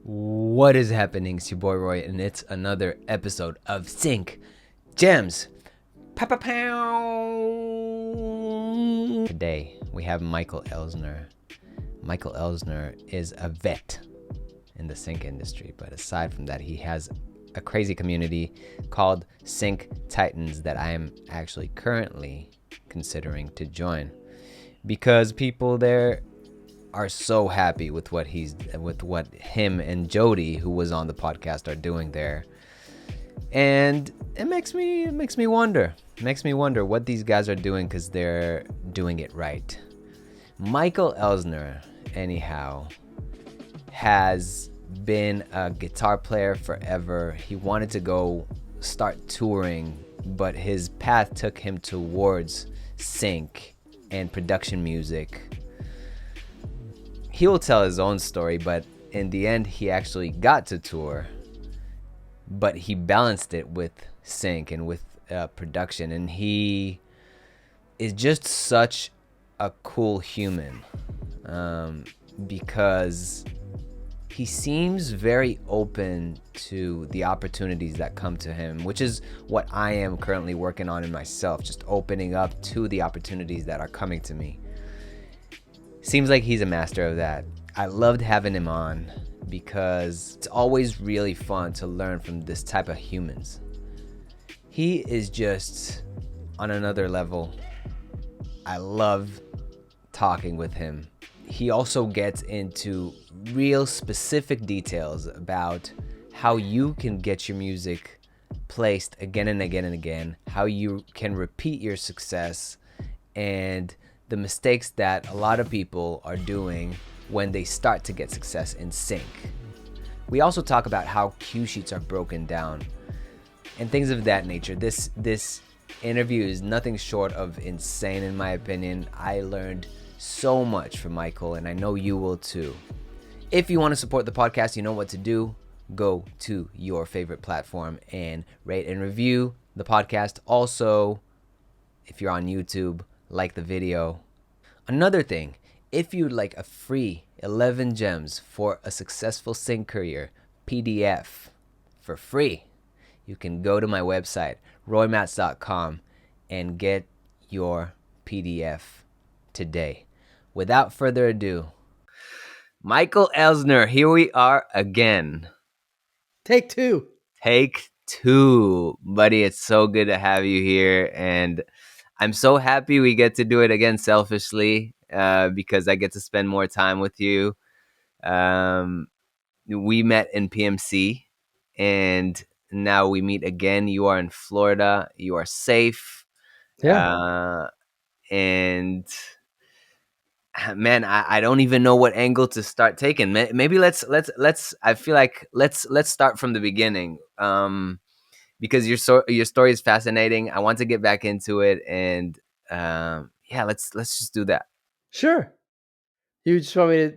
What is happening? It's your boy Roy, and it's another episode of Sync Gems. Pow, pow, pow. Today we have Michael Elsner. Michael Elsner is a vet in the sync industry, but aside from that, he has a crazy community called Sync Titans that I am actually currently considering to join because people there are so happy with what him and Jody, who was on the podcast, are doing there. And it makes me wonder. What these guys are doing, because they're doing it right. Michael Elsner, anyhow, has been a guitar player forever. He wanted to go start touring, but his path took him towards sync and production music. He will tell his own story, but in the end, he actually got to tour, but he balanced it with sync and with production, and he is just such a cool human because he seems very open to the opportunities that come to him, which is what I am currently working on in myself, just opening up to the opportunities that are coming to me. Seems like he's a master of that. I loved having him on because it's always really fun to learn from this type of humans. He is just on another level. I love talking with him. He also gets into real specific details about how you can get your music placed again and again and again, how you can repeat your success, and the mistakes that a lot of people are doing when they start to get success in sync. We also talk about how cue sheets are broken down and things of that nature. This interview is nothing short of insane, in my opinion. I learned so much from Michael, and I know you will too. If you want to support the podcast, you know what to do. Go to your favorite platform and rate and review the podcast. Also, if you're on YouTube, like the video. Another thing, if you'd like a free 11 gems for a successful sync career PDF for free, you can go to my website, roymats.com, and get your PDF today. Without further ado, Michael Elsner, here we are again. Take two. Buddy. It's so good to have you here, and I'm so happy we get to do it again selfishly because I get to spend more time with you. We met in PMC, and now we meet again. You are in Florida. You are safe. Yeah. And man, I don't even know what angle to start taking. Maybe let's I feel like let's start from the beginning. Because your story is fascinating. I want to get back into it, and yeah, let's just do that. Sure. You just want me to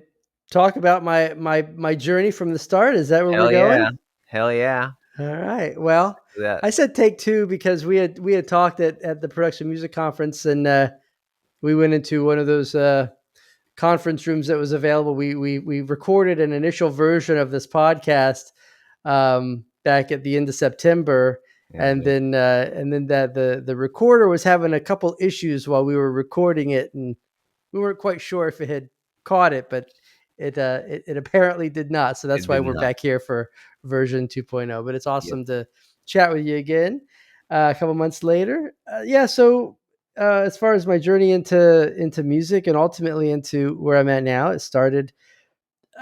talk about my journey from the start? Is that where we're going? Hell yeah. All right. Well, Do that. I said take two because we had talked at the production music conference, and we went into one of those conference rooms that was available. We recorded an initial version of this podcast back at the end of September. Yeah, And then that the recorder was having a couple issues while we were recording it, and we weren't quite sure if it had caught it, but it apparently did not. So that's it why did we're not. back here for version 2.0. But it's Yep. awesome to chat with you again a couple months later. Yeah. So as far as my journey into music and ultimately into where I'm at now, it started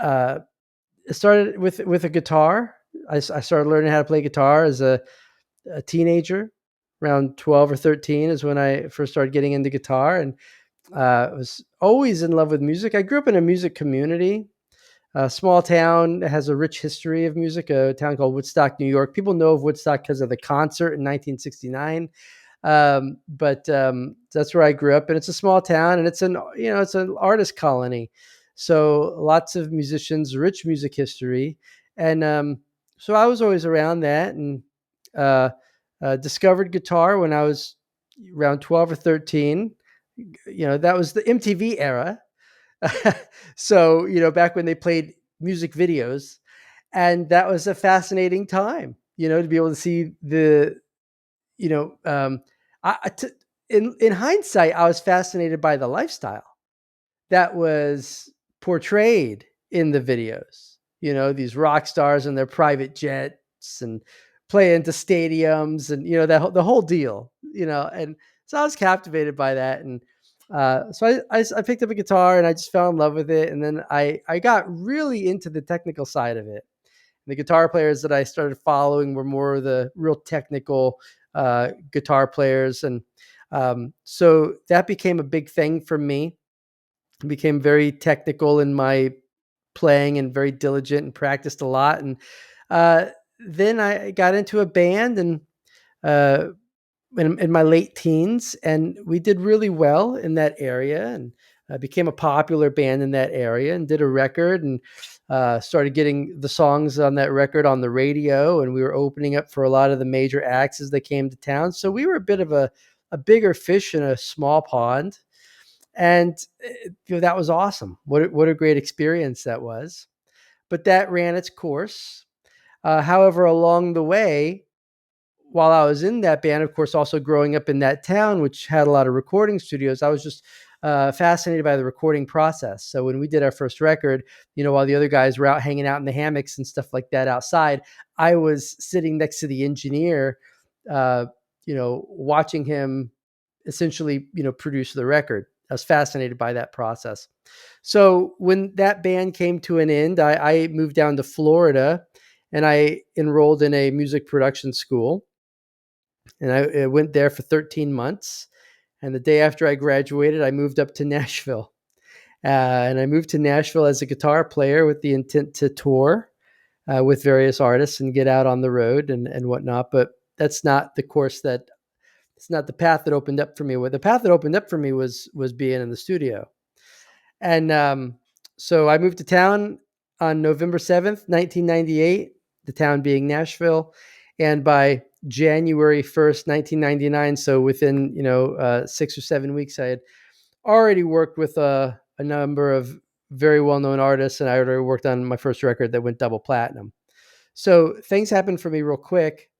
with a guitar. I started learning how to play guitar as a teenager. Around 12 or 13 is when I first started getting into guitar, and was always in love with music. I grew up in a music community, a small town that has a rich history of music, a town called Woodstock, New York. People know of Woodstock because of the concert in 1969. But that's where I grew up, and it's a small town, and it's an artist colony. So lots of musicians, rich music history. And so I was always around that, and uh, discovered guitar when I was around 12 or 13. That was the MTV era. So, back when they played music videos, And that was a fascinating time, to be able to see the, you know, in hindsight, I was fascinated by the lifestyle that was portrayed in the videos. These rock stars and their private jets and play into stadiums and the whole deal. And so I was captivated by that, and so I picked up a guitar and I just fell in love with it, and then I got really into the technical side of it. The guitar players that I started following were more of the real technical guitar players, and so that became a big thing for me. I became very technical in my playing and very diligent and practiced a lot. And uh, then I got into a band and uh, in my late teens, and we did really well in that area, and became a popular band in that area, and did a record, and started getting the songs on that record on the radio, and we were opening up for a lot of the major acts as they came to town. So we were a bit of a bigger fish in a small pond, and that was awesome. What a great experience that was. But that ran its course. However, along the way, while I was in that band, of course, also growing up in that town, which had a lot of recording studios, I was just fascinated by the recording process. So when we did our first record, while the other guys were out hanging out in the hammocks and stuff like that outside, I was sitting next to the engineer, uh, watching him essentially, produce the record. I was fascinated by that process. So when that band came to an end, I moved down to Florida and I enrolled in a music production school. And I went there for 13 months. And the day after I graduated, I moved up to Nashville. And I moved to Nashville as a guitar player with the intent to tour with various artists and get out on the road and whatnot. But that's not the course that it's not the path that opened up for me. What the path that opened up for me was being in the studio. And so I moved to town on November 7th, 1998, the town being Nashville. And by January 1st, 1999, so within 6 or 7 weeks, I had already worked with a number of very well-known artists, and I already worked on my first record that went double platinum. So things happened for me real quick.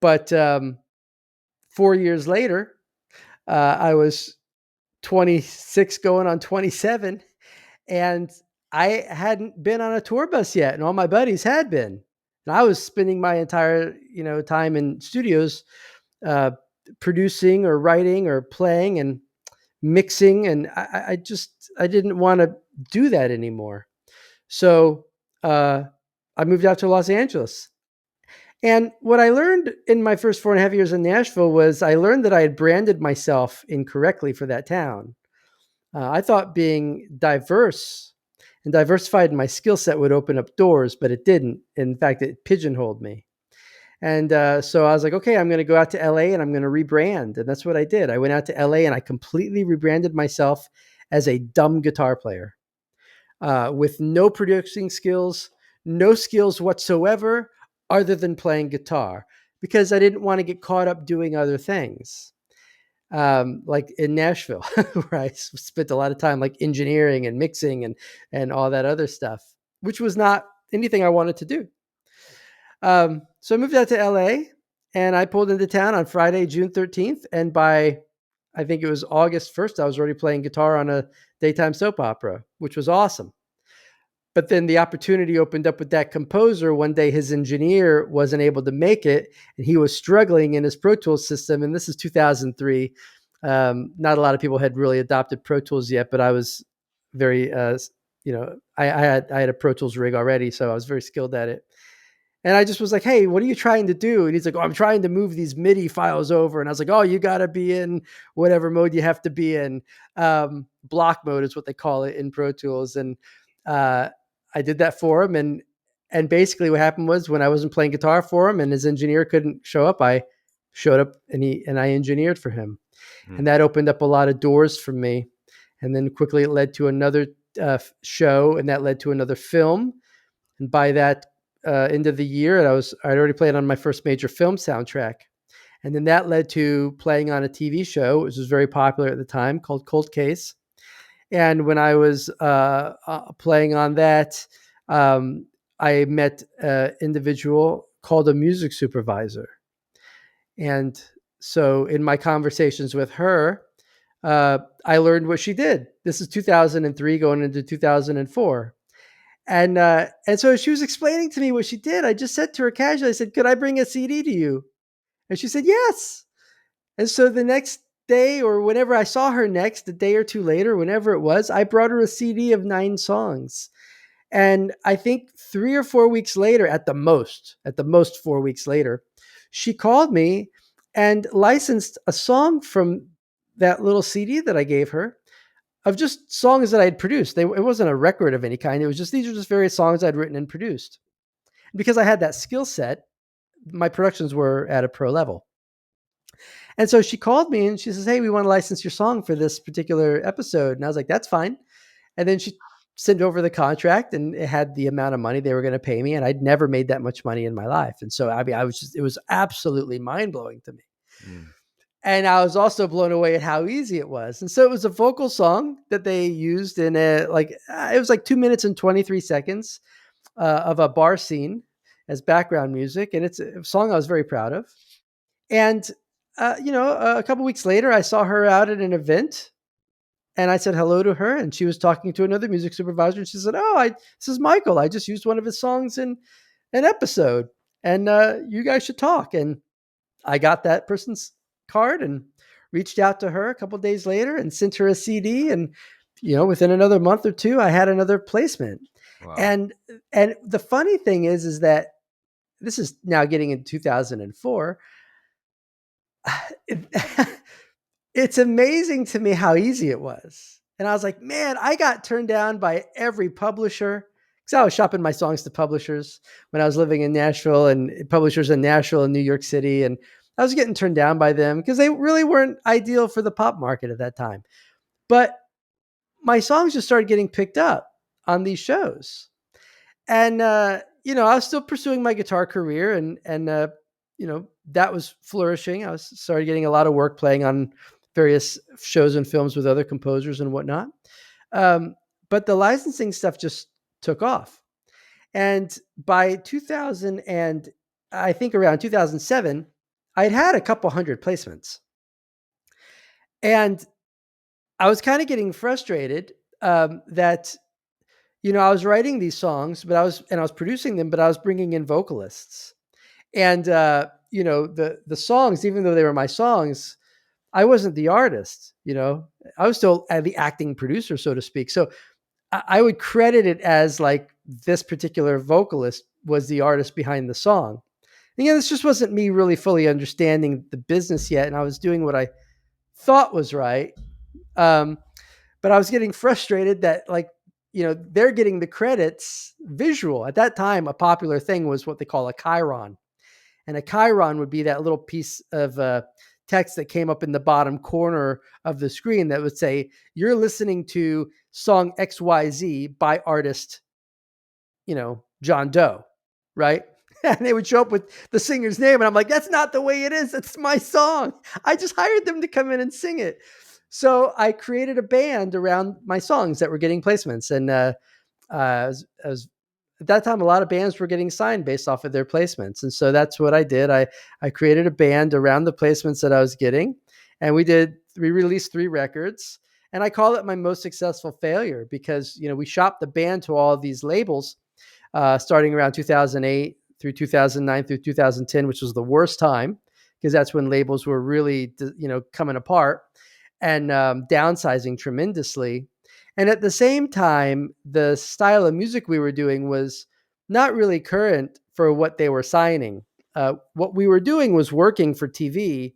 But 4 years later, I was 26 going on 27, and I hadn't been on a tour bus yet, and all my buddies had been. And I was spending my entire, time in studios, uh, producing or writing or playing and mixing, and I didn't want to do that anymore. So uh, I moved out to Los Angeles. And what I learned in my first 4.5 years in Nashville was I learned that I had branded myself incorrectly for that town. I thought being diverse and diversified in my skill set would open up doors, but it didn't. In fact, it pigeonholed me. And so I was like, okay, I'm going to go out to LA and I'm going to rebrand. And that's what I did. I went out to LA and I completely rebranded myself as a dumb guitar player with no producing skills, no skills whatsoever other than playing guitar, because I didn't want to get caught up doing other things. Like in Nashville, where I spent a lot of time like engineering and mixing and all that other stuff, which was not anything I wanted to do. So I moved out to LA and I pulled into town on Friday, June 13th. And by, I think it was August 1st, I was already playing guitar on a daytime soap opera, which was awesome. But then the opportunity opened up with that composer. One day his engineer wasn't able to make it and he was struggling in his Pro Tools system. And this is 2003. Not a lot of people had really adopted Pro Tools yet, but I was very, I had a Pro Tools rig already, so I was very skilled at it. And I just was like, hey, what are you trying to do? And he's like, oh, I'm trying to move these MIDI files over. And I was like, oh, you got to be in whatever mode you have to be in. Block mode is what they call it in Pro Tools. And uh, I did that for him. And basically what happened was when I wasn't playing guitar for him and his engineer couldn't show up, I showed up and I engineered for him. And that opened up a lot of doors for me. And then quickly it led to another show, and that led to another film. And by that end of the year, I'd already played on my first major film soundtrack. And then that led to playing on a TV show, which was very popular at the time, called Cold Case. And when I was playing on that, I met an individual called a music supervisor. And so in my conversations with her, I learned what she did. This is 2003 going into 2004. And so she was explaining to me what she did. I just said to her casually, I said, "Could I bring a CD to you?" And she said, "Yes." And so the next day, or whenever I saw her next, a day or two later, whenever it was, I brought her a CD of 9 songs. And I think 3 or 4 weeks later, at the most 4 weeks later, she called me and licensed a song from that little CD that I gave her of just songs that I had produced. It wasn't a record of any kind. It was just, these are just various songs I'd written and produced. Because I had that skill set, my productions were at a pro level. And so she called me and she says, "Hey, we want to license your song for this particular episode." And I was like, "That's fine." And then she sent over the contract and it had the amount of money they were going to pay me. And I'd never made that much money in my life. And so, I mean, it was absolutely mind blowing to me. Mm. And I was also blown away at how easy it was. And so it was a vocal song that they used in it was like 2 minutes and 23 seconds of a bar scene as background music. And it's a song I was very proud of. And, a couple weeks later, I saw her out at an event and I said hello to her, and she was talking to another music supervisor. And she said, this is Michael. I just used one of his songs in an episode, and you guys should talk." And I got that person's card and reached out to her a couple of days later and sent her a CD. And, within another month or two, I had another placement. Wow. And the funny thing is that this is now getting into 2004. It's amazing to me how easy it was. And I was like, man, I got turned down by every publisher because I was shopping my songs to publishers when I was living in Nashville, and publishers in Nashville and New York City. And I was getting turned down by them because they really weren't ideal for the pop market at that time. But my songs just started getting picked up on these shows. And, I was still pursuing my guitar career, and that was flourishing. I was started getting a lot of work playing on various shows and films with other composers and whatnot. Um, but the licensing stuff just took off. And by 2000, and I think around 2007, I'd had a couple hundred placements. And I was kind of getting frustrated that I was writing these songs, but I was producing them, but I was bringing in vocalists. And the songs, even though they were my songs, I wasn't the artist. I was still the acting producer, so to speak. So I would credit it as like this particular vocalist was the artist behind the song. And this just wasn't me really fully understanding the business yet, and I was doing what I thought was right. Um, but I was getting frustrated that they're getting the credits visual. At that time, a popular thing was what they call a chyron. And a chyron would be that little piece of text that came up in the bottom corner of the screen that would say, "You're listening to song XYZ by artist, John Doe," right? And they would show up with the singer's name. And I'm like, that's not the way it is. That's my song. I just hired them to come in and sing it. So I created a band around my songs that were getting placements. And as at that time, a lot of bands were getting signed based off of their placements. And so that's what I did. I created a band around the placements that I was getting. And we released 3 records. And I call it my most successful failure because, we shopped the band to all of these labels starting around 2008 through 2009 through 2010, which was the worst time because that's when labels were really, coming apart and downsizing tremendously. And at the same time, the style of music we were doing was not really current for what they were signing. What we were doing was working for TV,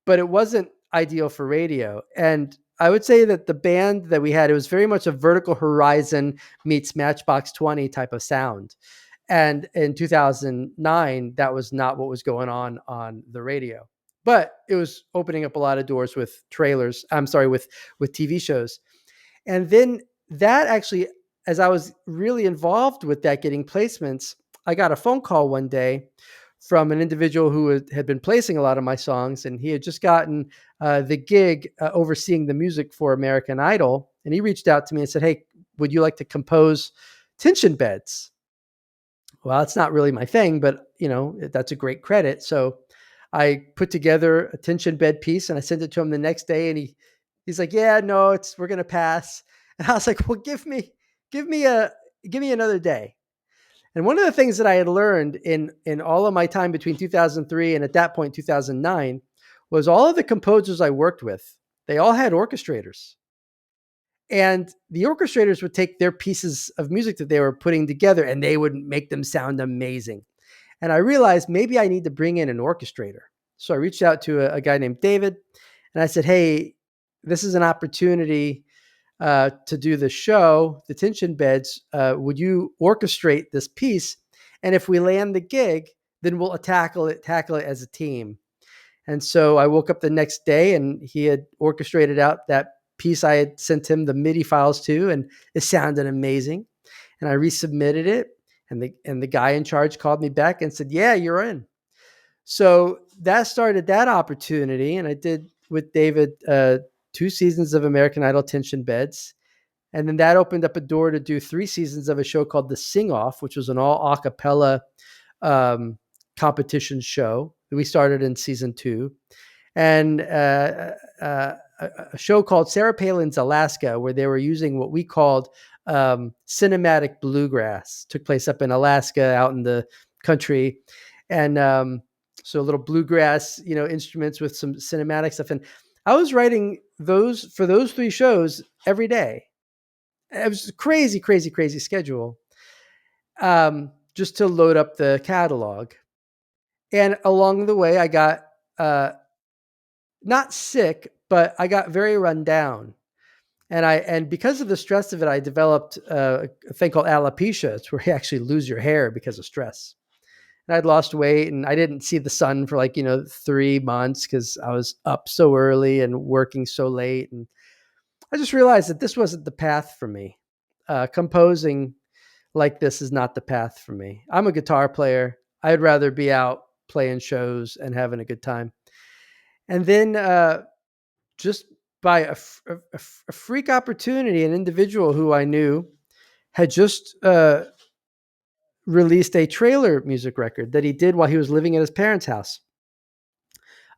but it wasn't ideal for radio. And I would say that the band that we had, it was very much a Vertical Horizon meets Matchbox 20 type of sound. And in 2009, that was not what was going on the radio. But it was opening up a lot of doors with with TV shows. And then that actually, as I was really involved with that, getting placements, I got a phone call one day from an individual who had been placing a lot of my songs, and he had just gotten the gig overseeing the music for American Idol. And he reached out to me and said, "Hey, would you like to compose tension beds?" Well, it's not really my thing, but that's a great credit. So I put together a tension bed piece and I sent it to him the next day, and he's like, "Yeah, no, we're gonna pass." And I was like, "Well, give me a give me another day." And one of the things that I had learned in all of my time between 2003 and at that point 2009 was all of the composers I worked with, they all had orchestrators. And the orchestrators would take their pieces of music that they were putting together and they would make them sound amazing. And I realized maybe I need to bring in an orchestrator. So I reached out to a guy named David and I said, "Hey, this is an opportunity to do the show, the tension beds. Would you orchestrate this piece? And if we land the gig, then we'll tackle it as a team." And so I woke up the next day and he had orchestrated out that piece I had sent him the MIDI files to, and it sounded amazing. And I resubmitted it, and the guy in charge called me back and said, "Yeah, you're in." So that started that opportunity, and I did with David 2 seasons of American Idol tension beds. And then that opened up a door to do 3 seasons of a show called The Sing Off, which was an all a cappella um, competition show. We started in season 2. And a show called Sarah Palin's Alaska, where they were using what we called cinematic bluegrass. Took place up in Alaska, out in the country, and so a little bluegrass, instruments with some cinematic stuff. And I was writing those for those 3 shows every day. It was a crazy, crazy, crazy schedule, just to load up the catalog. And along the way, I got not sick, but I got very run down. And because of the stress of it, I developed a thing called alopecia. It's where you actually lose your hair because of stress. And I'd lost weight, and I didn't see the sun for 3 months because I was up so early and working so late. And I just realized that this wasn't the path for me. Composing like this is not the path for me. I'm a guitar player. I'd rather be out playing shows and having a good time. And then just by a freak opportunity, an individual who I knew had just released a trailer music record that he did while he was living at his parents' house,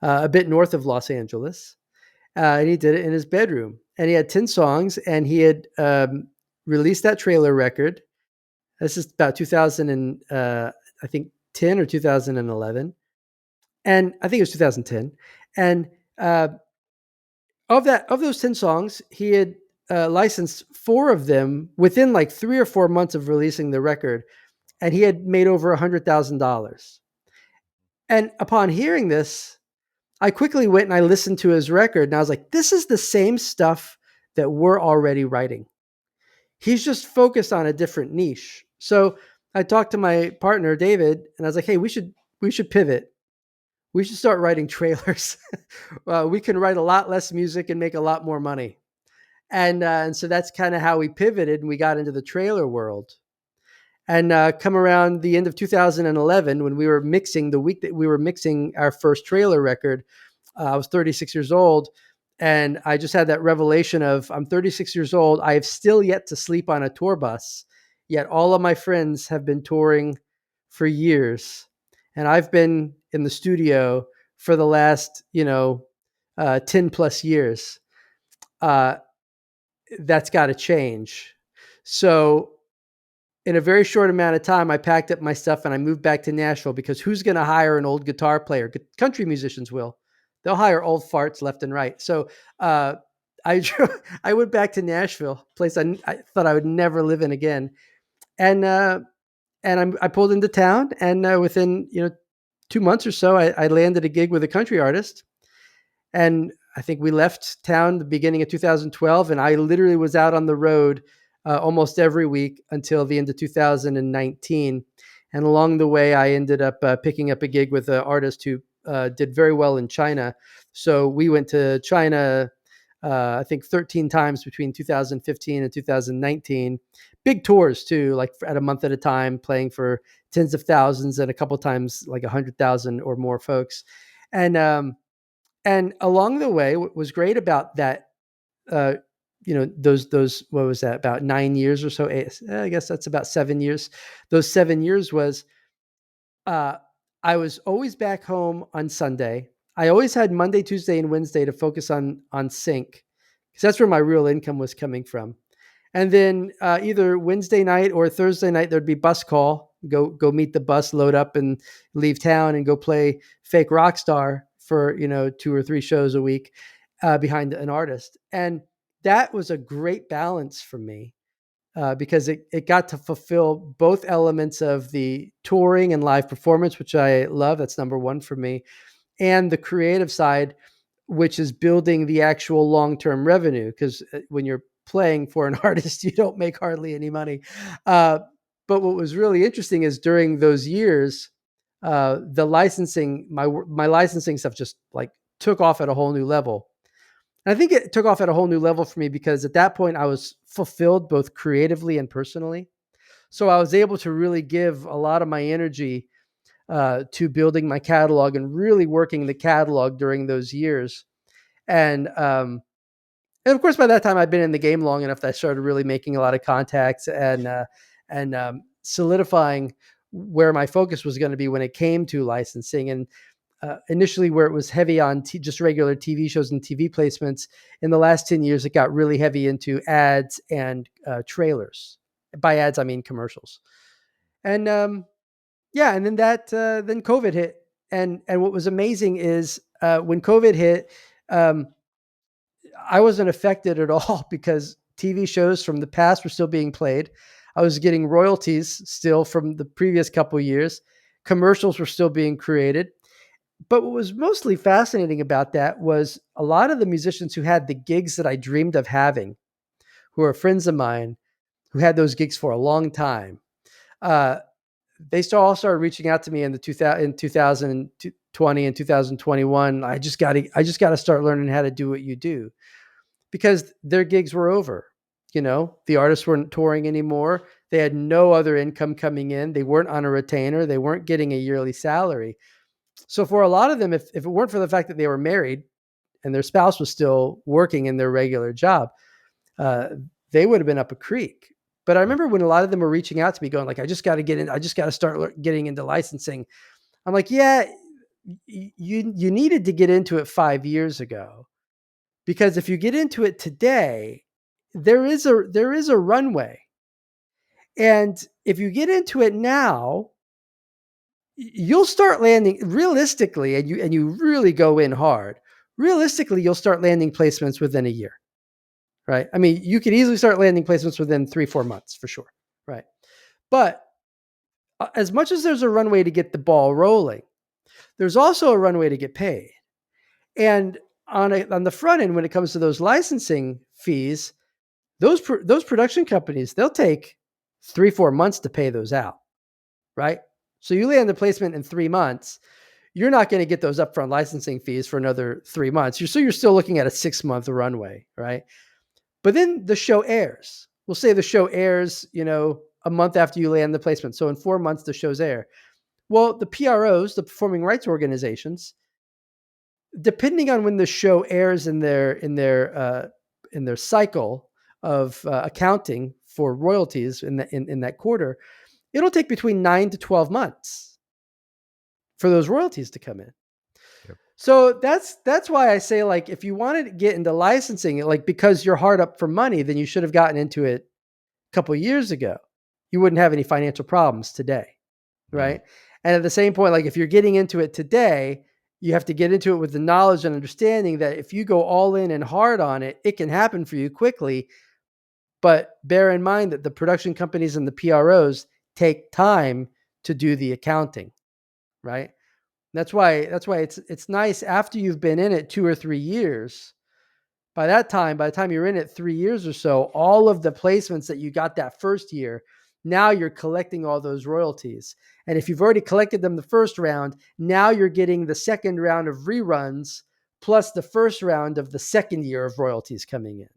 a bit north of Los Angeles. And he did it in his bedroom. And he had 10 songs, and he had released that trailer record. This is about 2000 and I think 10 or 2011. And I think it was 2010. And of those 10 songs, he had licensed 4 of them within 3 or 4 months of releasing the record, and he had made over $100,000. And upon hearing this, I quickly went and I listened to his record, and I was like, "This is the same stuff that we're already writing. He's just focused on a different niche." So I talked to my partner David, and I was like, "Hey, we should pivot. We should start writing trailers. We can write a lot less music and make a lot more money." And so that's kind of how we pivoted, and we got into the trailer world. And come around the end of 2011, when we were mixing, the week that we were mixing our first trailer record, I was 36 years old. And I just had that revelation of, I'm 36 years old. I have still yet to sleep on a tour bus. Yet all of my friends have been touring for years. And I've been in the studio for the last, 10 plus years. That's got to change. So in a very short amount of time, I packed up my stuff and I moved back to Nashville, because who's going to hire an old guitar player? Country musicians will. They'll hire old farts left and right. So I I went back to Nashville, a place I thought I would never live in again, and I pulled into town, and within 2 months or so, I landed a gig with a country artist. And I think we left town the beginning of 2012, and I literally was out on the road almost every week until the end of 2019. And along the way, I ended up picking up a gig with an artist who did very well in China. So we went to China, I think 13 times between 2015 and 2019. Big tours too, like at a month at a time, playing for tens of thousands and a couple times like 100,000 or more folks. And along the way, what was great about that uh, those what was that, about 9 years or so? I guess that's about 7 years. Those 7 years was uh, I was always back home on Sunday. I always had Monday, Tuesday, and Wednesday to focus on sync because that's where my real income was coming from. And then either Wednesday night or Thursday night, there'd be bus call. Go meet the bus, load up, and leave town, and go play fake rock star for 2 or 3 shows a week behind an artist. And that was a great balance for me because it got to fulfill both elements of the touring and live performance, which I love. That's number one for me, and the creative side, which is building the actual long-term revenue. Because when you're playing for an artist, you don't make hardly any money. But what was really interesting is during those years, the licensing, my licensing stuff just like took off at a whole new level. And I think it took off at a whole new level for me because at that point I was fulfilled both creatively and personally. So I was able to really give a lot of my energy to building my catalog and really working the catalog during those years. And of course, by that time, I'd been in the game long enough that I started really making a lot of contacts and solidifying where my focus was going to be when it came to licensing. And initially, where it was heavy on just regular TV shows and TV placements, in the last 10 years, it got really heavy into ads and trailers. By ads, I mean commercials. And yeah, and then COVID hit, and what was amazing is when COVID hit, um, I wasn't affected at all because TV shows from the past were still being played. I was getting royalties still from the previous couple of years. Commercials were still being created. But what was mostly fascinating about that was a lot of the musicians who had the gigs that I dreamed of having, who are friends of mine, who had those gigs for a long time. Uh, they all started reaching out to me in the 2020 and 2021. I just got to start learning how to do what you do, because their gigs were over. The artists weren't touring anymore. They had no other income coming in. They weren't on a retainer. They weren't getting a yearly salary. So for a lot of them, if it weren't for the fact that they were married and their spouse was still working in their regular job, uh, they would have been up a creek. But I remember when a lot of them were reaching out to me going like, I just got to get in. I just got to start getting into licensing. I'm like, yeah, you needed to get into it 5 years ago. Because if you get into it today, there is a runway. And if you get into it now, you'll start landing realistically, and you really go in hard. Realistically, you'll start landing placements within a year, right? I mean, you could easily start landing placements within 3-4 months for sure, right? But as much as there's a runway to get the ball rolling, there's also a runway to get paid. And on the front end, when it comes to those licensing fees, those production companies, they'll take 3-4 months to pay those out, right? So you land the placement in 3 months, you're not going to get those upfront licensing fees for another 3 months. You're still looking at a 6-month runway, right? But then the show airs. We'll say the show airs, a month after you land the placement. So in 4 months, the show's air. Well, the PROs, the performing rights organizations, depending on when the show airs in their cycle of accounting for royalties in that quarter, it'll take between 9 to 12 months for those royalties to come in. Yep. So that's why I say, like, if you wanted to get into licensing, like, because you're hard up for money, then you should have gotten into it a couple of years ago. You wouldn't have any financial problems today, right? And at the same point, like, if you're getting into it today, you have to get into it with the knowledge and understanding that if you go all in and hard on it, it can happen for you quickly. But bear in mind that the production companies and the PROs take time to do the accounting, right? That's why it's nice after you've been in it 2 or 3 years. By the time you're in it 3 years or so, all of the placements that you got that first year, now you're collecting all those royalties. And if you've already collected them the first round, now you're getting the second round of reruns plus the first round of the second year of royalties coming in,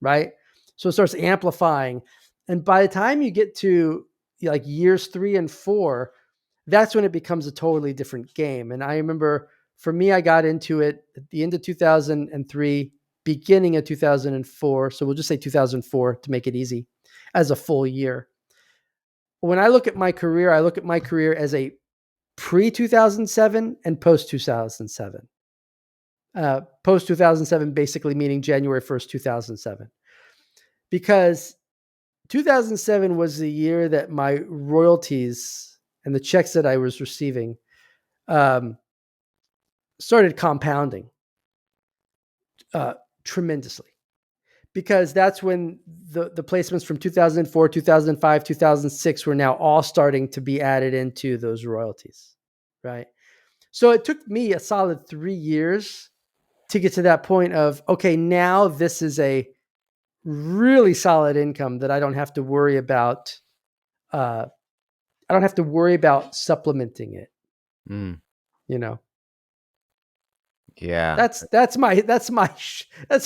right? So it starts amplifying. And by the time you get to like years 3 and 4, that's when it becomes a totally different game. And I remember for me, I got into it at the end of 2003. beginning of 2004. So we'll just say 2004 to make it easy as a full year. When I look at my career, I look at my career as a pre 2007 and post 2007. Post 2007, basically meaning January 1st, 2007. Because 2007 was the year that my royalties and the checks that I was receiving um, started compounding uh, tremendously. Because that's when the placements from 2004, 2005, 2006 were now all starting to be added into those royalties, right? So it took me a solid 3 years to get to that point of, okay, now this is a really solid income that I don't have to worry about. I don't have to worry about supplementing it. Mm, You know, yeah. that's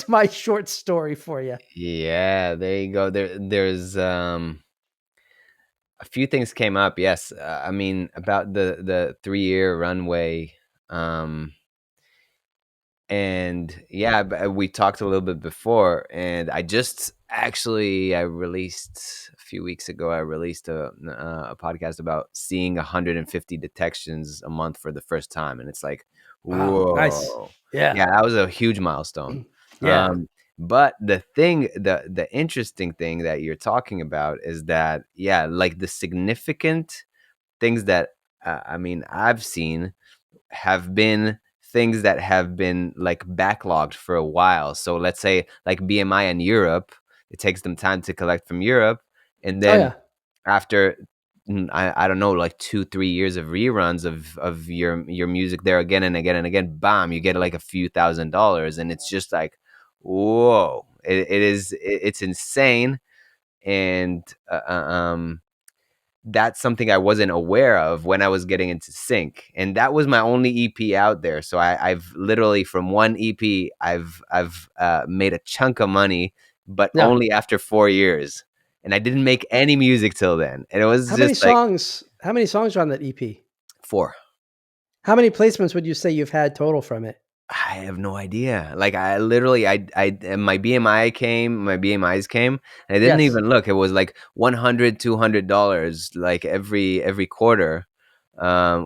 my short story for you. Yeah, there you go. There's a few things came up. Yes, I mean about the 3 year runway, um, and yeah, we talked a little bit before, and I released a few weeks ago. I released a podcast about seeing 150 detections a month for the first time, and it's like, Wow, nice. whoa, Yeah, yeah, that was a huge milestone. yeah. But the interesting thing that you're talking about is that, yeah, like the significant things that I mean I've seen have been things that have been like backlogged for a while. So let's say like BMI in Europe, it takes them time to collect from Europe, and Oh then yeah, after I don't know, like 2-3 years of reruns of your music there again and again and again, bam, you get like a few $1,000s, and it's just like, whoa, it's insane. And that's something I wasn't aware of when I was getting into sync, and that was my only EP out there. So I've literally from one EP, I've made a chunk of money, but yeah. only after 4 years, and I didn't make any music till then, and it was How many just like songs? How many songs are on that EP? four. How many placements would you say you've had total from it? I have no idea. Like I literally, and my BMIs came, and I didn't Yes. even look. It was like $100, $200, like every quarter,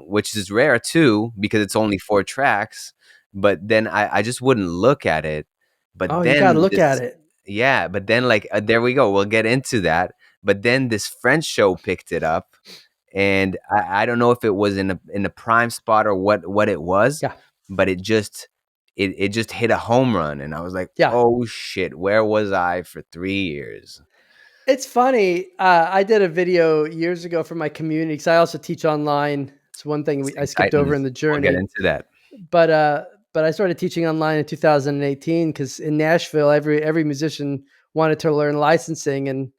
which is rare too because it's only 4 tracks. But then I just wouldn't look at it. Oh, But you got to then look at it. yeah. But then like there we go. We'll get into that. But then this French show picked it up, and I don't know if it was in a prime spot or what it was, Yeah. but it just hit a home run, and I was like, Yeah. oh shit, where was I for 3 years? It's funny. I did a video years ago for my community because I also teach online. It's one thing I Sing skipped over in Titans. the We'll get journey, into that. but uh, but I started teaching online in 2018 because in Nashville, every musician wanted to learn licensing, and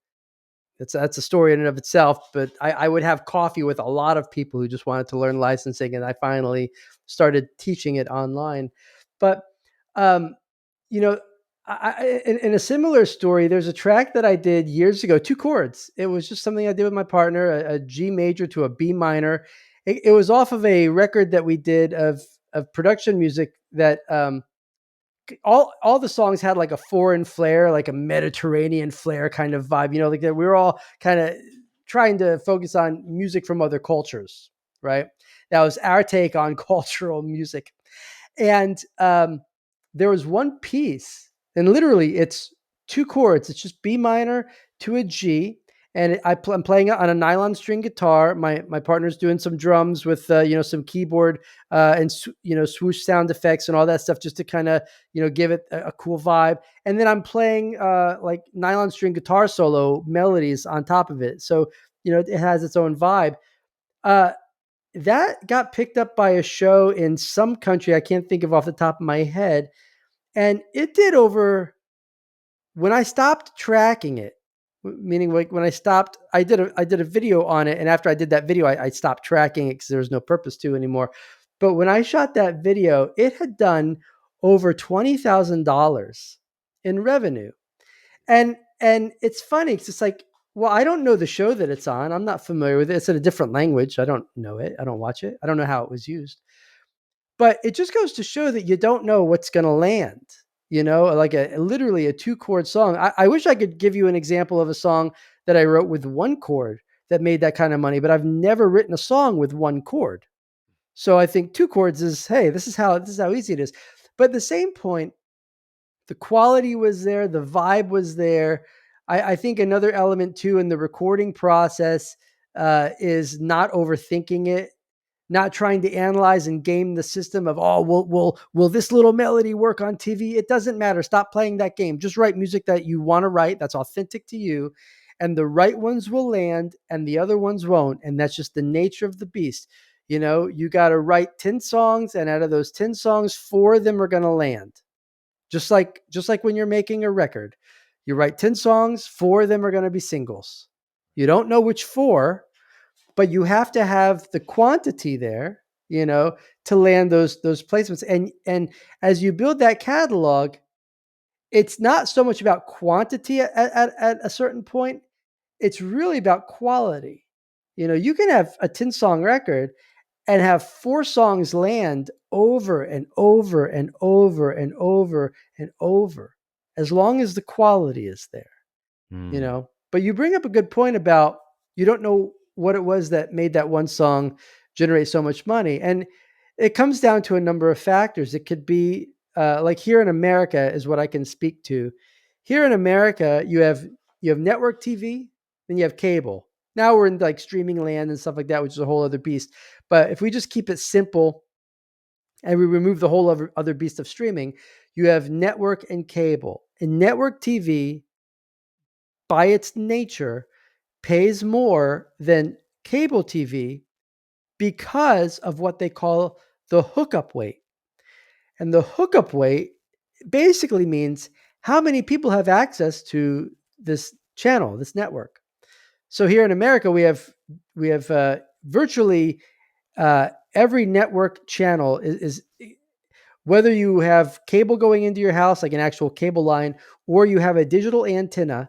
that's a story in and of itself. But I would have coffee with a lot of people who just wanted to learn licensing, and I finally started teaching it online. But um, you know, in a similar story, there's a track that I did years ago, two chords. It was just something I did with my partner, a G major to a B minor. It was off of a record that we did of production music that all the songs had like a foreign flair, like a Mediterranean flair kind of vibe. You know, like we were all kind of trying to focus on music from other cultures, right? That was our take on cultural music. And there was one piece, and literally it's two chords. It's just B minor to a G, and I'm playing it on a nylon string guitar. My partner's doing some drums with some keyboard and swoosh sound effects and all that stuff just to kind of give it a cool vibe. And then I'm playing like nylon string guitar solo melodies on top of it, so it has its own vibe. Uh, that got picked up by a show in some country I can't think of off the top of my head, and it did over when I stopped tracking it. Meaning, like when I stopped, I did a video on it, and after I did that video, I stopped tracking it because there was no purpose to anymore. But when I shot that video, it had done over $20,000 in revenue, and it's funny because it's like, well, I don't know the show that it's on. I'm not familiar with it. It's in a different language. I don't know it. I don't watch it. I don't know how it was used. But it just goes to show that you don't know what's going to land. like literally a 2-chord song. I wish I could give you an example of a song that I wrote with 1 chord that made that kind of money, but I've never written a song with 1 chord. So I think 2 chords is, hey, this is how easy it is. But at the same point, the quality was there, the vibe was there. I think another element too in the recording process is not overthinking it, not trying to analyze and game the system of, oh, will this little melody work on TV? It doesn't matter. Stop playing that game. Just write music that you want to write, that's authentic to you, and the right ones will land and the other ones won't. And that's just the nature of the beast. You got to write 10 songs, and out of those 10 songs, 4 of them are going to land. Just like when you're making a record, you write 10 songs, 4 of them are going to be singles. You don't know which 4, but you have to have the quantity there, to land those placements. And as you build that catalog, it's not so much about quantity at a certain point. It's really about quality. You can have a 10-song record and have 4 songs land over and over and over and over and over, as long as the quality is there. But you bring up a good point about, you don't know what it was that made that one song generate so much money. And it comes down to a number of factors. It could be like here in America is what I can speak to. Here in America, you have network TV, then you have cable. Now we're in like streaming land and stuff like that, which is a whole other beast. But if we just keep it simple and we remove the whole other beast of streaming, you have network and cable. And network TV, by its nature, pays more than cable TV because of what they call the hookup weight. And the hookup weight basically means how many people have access to this channel, this network. So here in America, we have virtually every network channel is whether you have cable going into your house, like an actual cable line, or you have a digital antenna.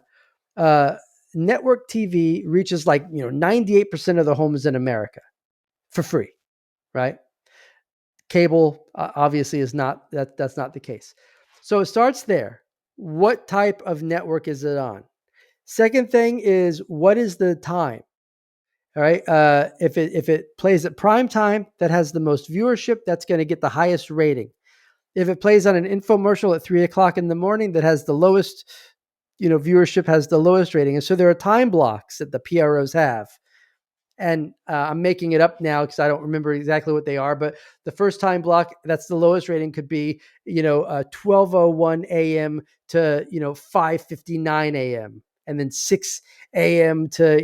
Network TV reaches 98% of the homes in America for free, right? Cable obviously is not that. That's not the case. So it starts there. What type of network is it on? Second thing is, what is the time? All right. If it plays at prime time, that has the most viewership, that's going to get the highest rating. If it plays on an infomercial at 3:00 in the morning, that has the lowest, viewership, has the lowest rating. And so there are time blocks that the PROs have. And I'm making it up now because I don't remember exactly what they are. But the first time block, that's the lowest rating, could be 12:01 a.m. to 5:59 a.m. and then 6 a.m. to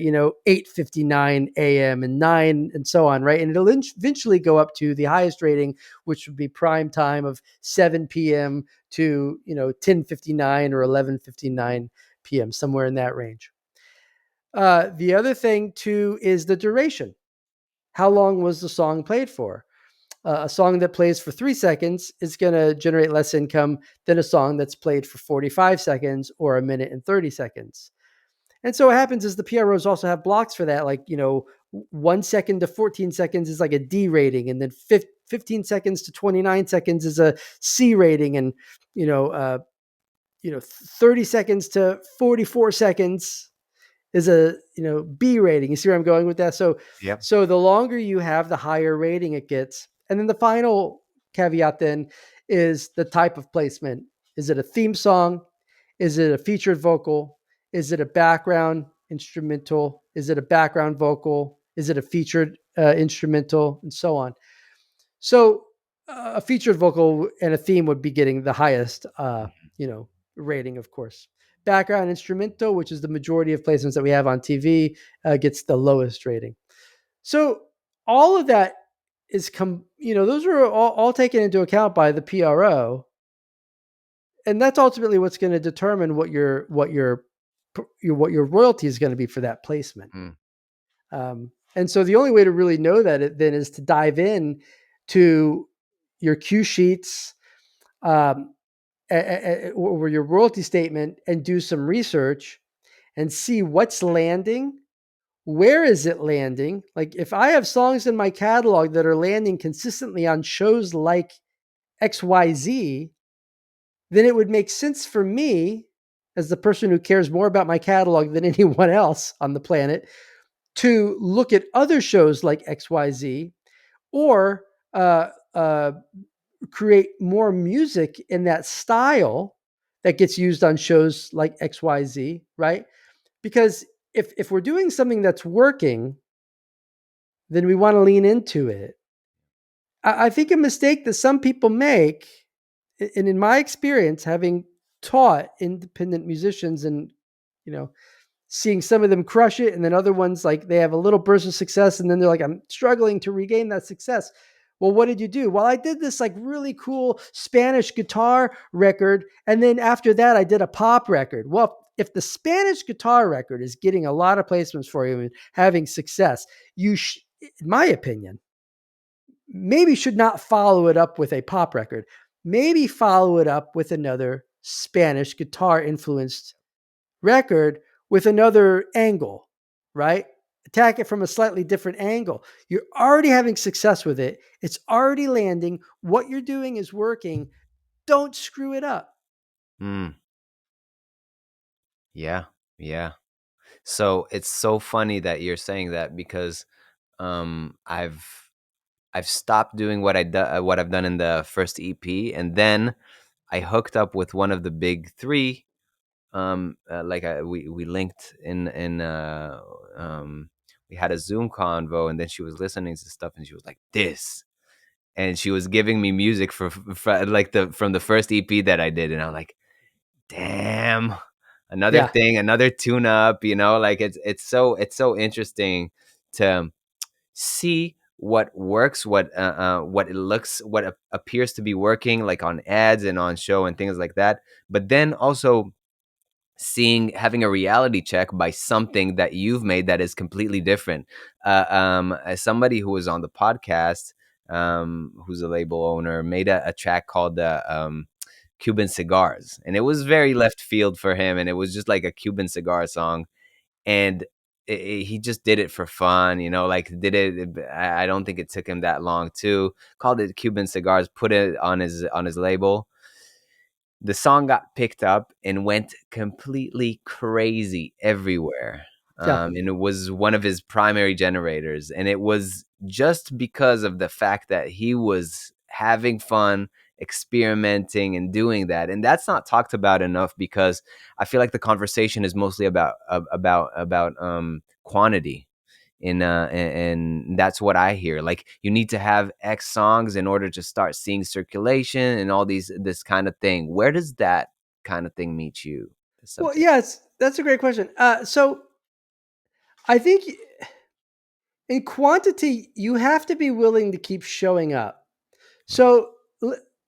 8:59 a.m. and 9 and so on, right? And it'll eventually go up to the highest rating, which would be prime time of 7 p.m. to 10:59 or 11:59 p.m., somewhere in that range. The other thing too is the duration. How long was the song played for? A song that plays for 3 seconds is going to generate less income than a song that's played for 45 seconds or a minute and 30 seconds. And so what happens is the PROs also have blocks for that. 1 second to 14 seconds is like a D rating. And then 15 seconds to 29 seconds is a C rating. And, 30 seconds to 44 seconds is a B rating. You see where I'm going with that? So Yep. so the longer you have, the higher rating it gets. And then the final caveat then is the type of placement. Is it a theme song? Is it a featured vocal? Is it a background instrumental? Is it a background vocal? Is it a featured instrumental? And so on. So a featured vocal and a theme would be getting the highest rating, of course. Background instrumental, which is the majority of placements that we have on TV, gets the lowest rating. So all of that is those are all taken into account by the PRO, and that's ultimately what's going to determine what your royalty is going to be for that placement. And so the only way to really know that then is to dive in to your cue sheets, or your royalty statement, and do some research and see what's landing. Where is it landing? Like if I have songs in my catalog that are landing consistently on shows like XYZ, then it would make sense for me, as the person who cares more about my catalog than anyone else on the planet, to look at other shows like XYZ, or uh, uh, create more music in that style that gets used on shows like XYZ, right? Because if we're doing something that's working, then we want to lean into it. I think a mistake that some people make, and in my experience, having taught independent musicians and, you know, seeing some of them crush it, and then other ones, like, they have a little burst of success and then they're like, I'm struggling to regain that success. Well, what did you do? Well, I did this like really cool Spanish guitar record, and then after that I did a pop record. Well, if the Spanish guitar record is getting a lot of placements for you and having success, in my opinion, maybe should not follow it up with a pop record. Maybe follow it up with another Spanish guitar influenced record with another angle, right? Attack it from a slightly different angle. You're already having success with it. It's already landing. What you're doing is working. Don't screw it up. Mm, yeah, yeah. So it's so funny that you're saying that, because I've stopped doing what I've done in the first EP, and then I hooked up with one of the big three. We linked um, we had a Zoom convo, and then she was listening to stuff, and she was like, "This," and she was giving me music for like the from the first EP that I did, and I'm like, "Damn." Another Yeah. thing, another tune up, like it's so interesting to see what works, what it looks, appears to be working, like on ads and on show and things like that. But then also having a reality check by something that you've made that is completely different. As somebody who was on the podcast, who's a label owner, made a track called Cuban Cigars, and it was very left field for him, and it was just like a Cuban cigar song, and he just did it for fun, like did it. I don't think it took him that long to called it Cuban Cigars, put it on his label. The song got picked up and went completely crazy everywhere. Yeah. And it was one of his primary generators. And it was just because of the fact that he was having fun, experimenting, and doing that. And that's not talked about enough, because I feel like the conversation is mostly about quantity. And that's what I hear. Like, you need to have X songs in order to start seeing circulation and all this kind of thing. Where does that kind of thing meet you? The Well, subject. yes, that's a great question. So I think in quantity, you have to be willing to keep showing up. Right. So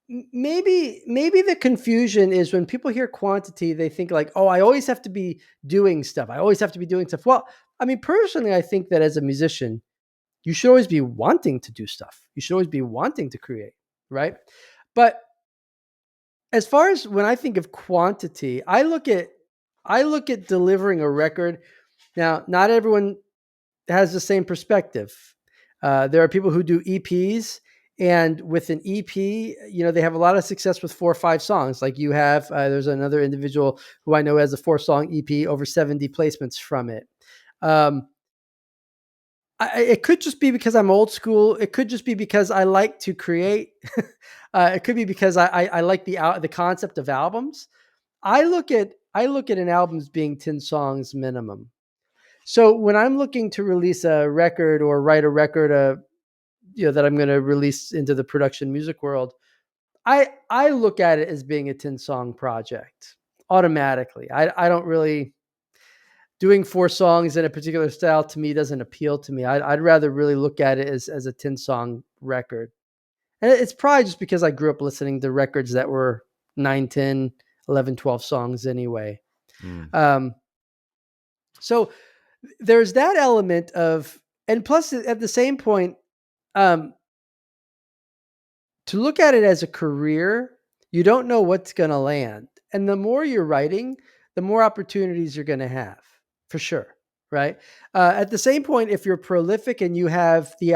maybe the confusion is when people hear quantity, they think like, oh, I always have to be doing stuff. I always have to be doing stuff. Well, I mean, personally, I think that as a musician, you should always be wanting to do stuff. You should always be wanting to create, right? But as far as when I think of quantity, I look at delivering a record. Now, not everyone has the same perspective. There are people who do EPs, and with an EP, they have a lot of success with 4 or 5 songs. Like you have, there's another individual who I know has a 4-song EP, over 70 placements from it. Um, it could just be because I'm old school. It could just be because I like to create. It could be because I like the concept of albums. I look at an album as being 10 songs minimum. So when I'm looking to release a record or write a record, that I'm going to release into the production music world, I look at it as being a 10-song project automatically. I don't really, doing 4 songs in a particular style to me doesn't appeal to me. I'd rather really look at it as a 10-song record. And it's probably just because I grew up listening to records that were 9, 10, 11, 12 songs anyway. Mm. Um, so there's that element of, and plus at the same point, um, to look at it as a career, you don't know what's going to land. And the more you're writing, the more opportunities you're going to have, for sure. Right. At the same point, if you're prolific and you have the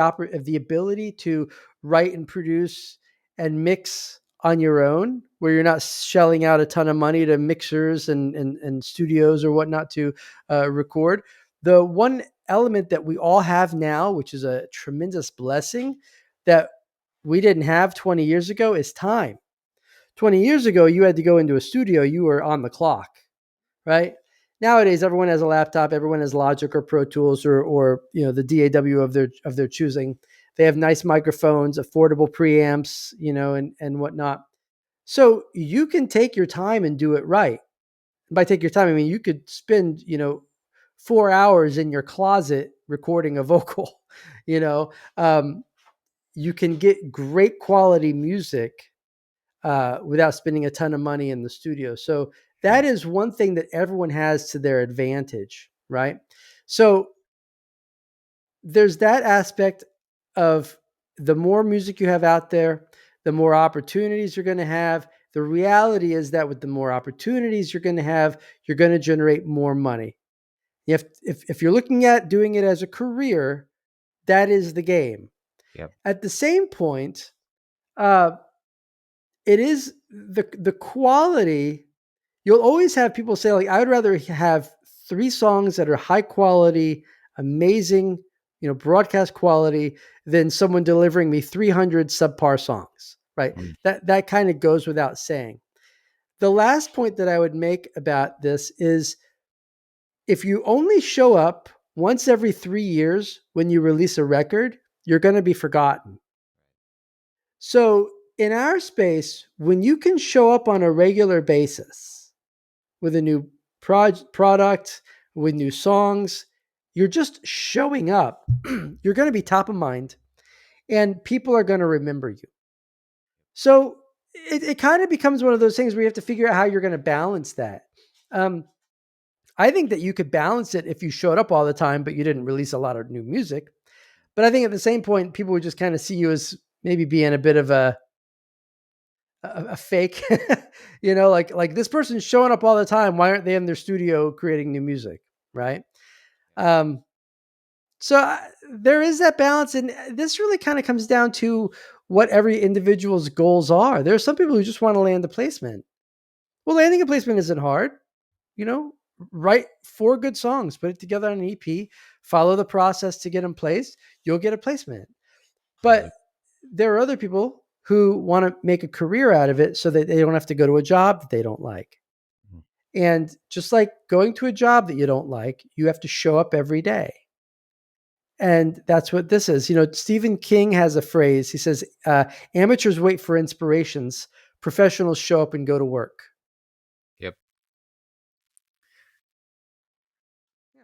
ability to write and produce and mix on your own, where you're not shelling out a ton of money to mixers and studios or whatnot to record. The one element that we all have now, which is a tremendous blessing that we didn't have 20 years ago, is time. 20 years ago, you had to go into a studio, you were on the clock, right? Nowadays, everyone has a laptop, everyone has Logic or Pro Tools or the DAW of their choosing. They have nice microphones, affordable preamps, and whatnot. So you can take your time and do it right. And by take your time, I mean you could spend 4 hours in your closet recording a vocal. You know, um, you can get great quality music without spending a ton of money in the studio. So that is one thing that everyone has to their advantage, right? So there's that aspect of the more music you have out there, the more opportunities you're going to have. The reality is that with the more opportunities you're going to have, you're going to generate more money. If you're looking at doing it as a career, that is the game. Yep. At the same point, uh, it is the quality. You'll always have people say, like, I would rather have 3 songs that are high quality, amazing, broadcast quality than someone delivering me 300 subpar songs, right? Mm. That kind of goes without saying. The last point that I would make about this is if you only show up once every 3 years when you release a record, you're going to be forgotten. So in our space, when you can show up on a regular basis with a new product, with new songs, you're just showing up. You're going to be top of mind and people are going to remember you. So it kind of becomes one of those things where you have to figure out how you're going to balance that. Um, I think that you could balance it if you showed up all the time, but you didn't release a lot of new music. But I think at the same point, people would just kind of see you as maybe being a bit of a fake, like this person's showing up all the time. Why aren't they in their studio creating new music? Right. Um, so there is that balance. And this really kind of comes down to what every individual's goals are. There are some people who just want to land a placement. Well, landing a placement isn't hard. You know, write 4 good songs, put it together on an EP, follow the process to get them placed. You'll get a placement. But there are other people who want to make a career out of it so that they don't have to go to a job that they don't like. And just like going to a job that you don't like, you have to show up every day. And that's what this is. Stephen King has a phrase. He says, amateurs wait for inspirations, professionals show up and go to work. Yep.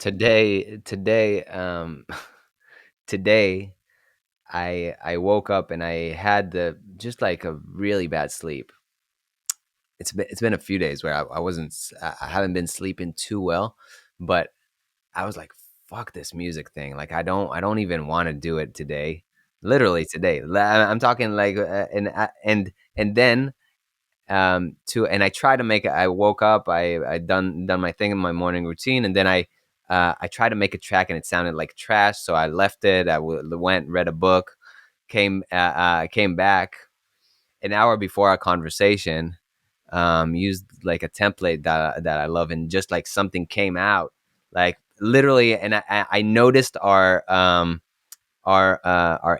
Today, today, I woke up and I had just like a really bad sleep. It's been a few days where I haven't been sleeping too well, but I was like, fuck this music thing. Like I don't even want to do it today. Literally today. I'm talking like and then and I try to make it. I woke up, I done my thing in my morning routine, and then I tried to make a track and it sounded like trash, so I left it. Went, read a book, came back an hour before our conversation, used like a template that I love, and just like something came out, like literally, and I noticed our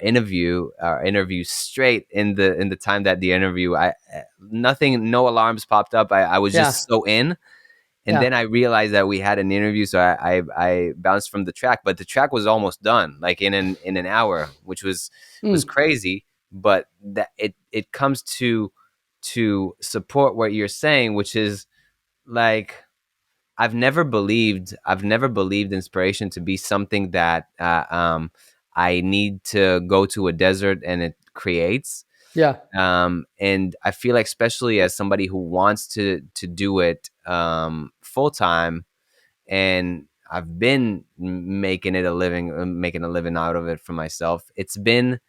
interview straight in the time that the interview, no alarms popped up. I was Yeah. just so in. And Yeah. then I realized that we had an interview, so I bounced from the track, but the track was almost done, like in an hour, which was crazy. But that it comes to support what you're saying, which is like I've never believed inspiration to be something that I need to go to a desert and it creates. Yeah. And I feel like, especially as somebody who wants to do it full time, and I've been making a living out of it for myself. It's been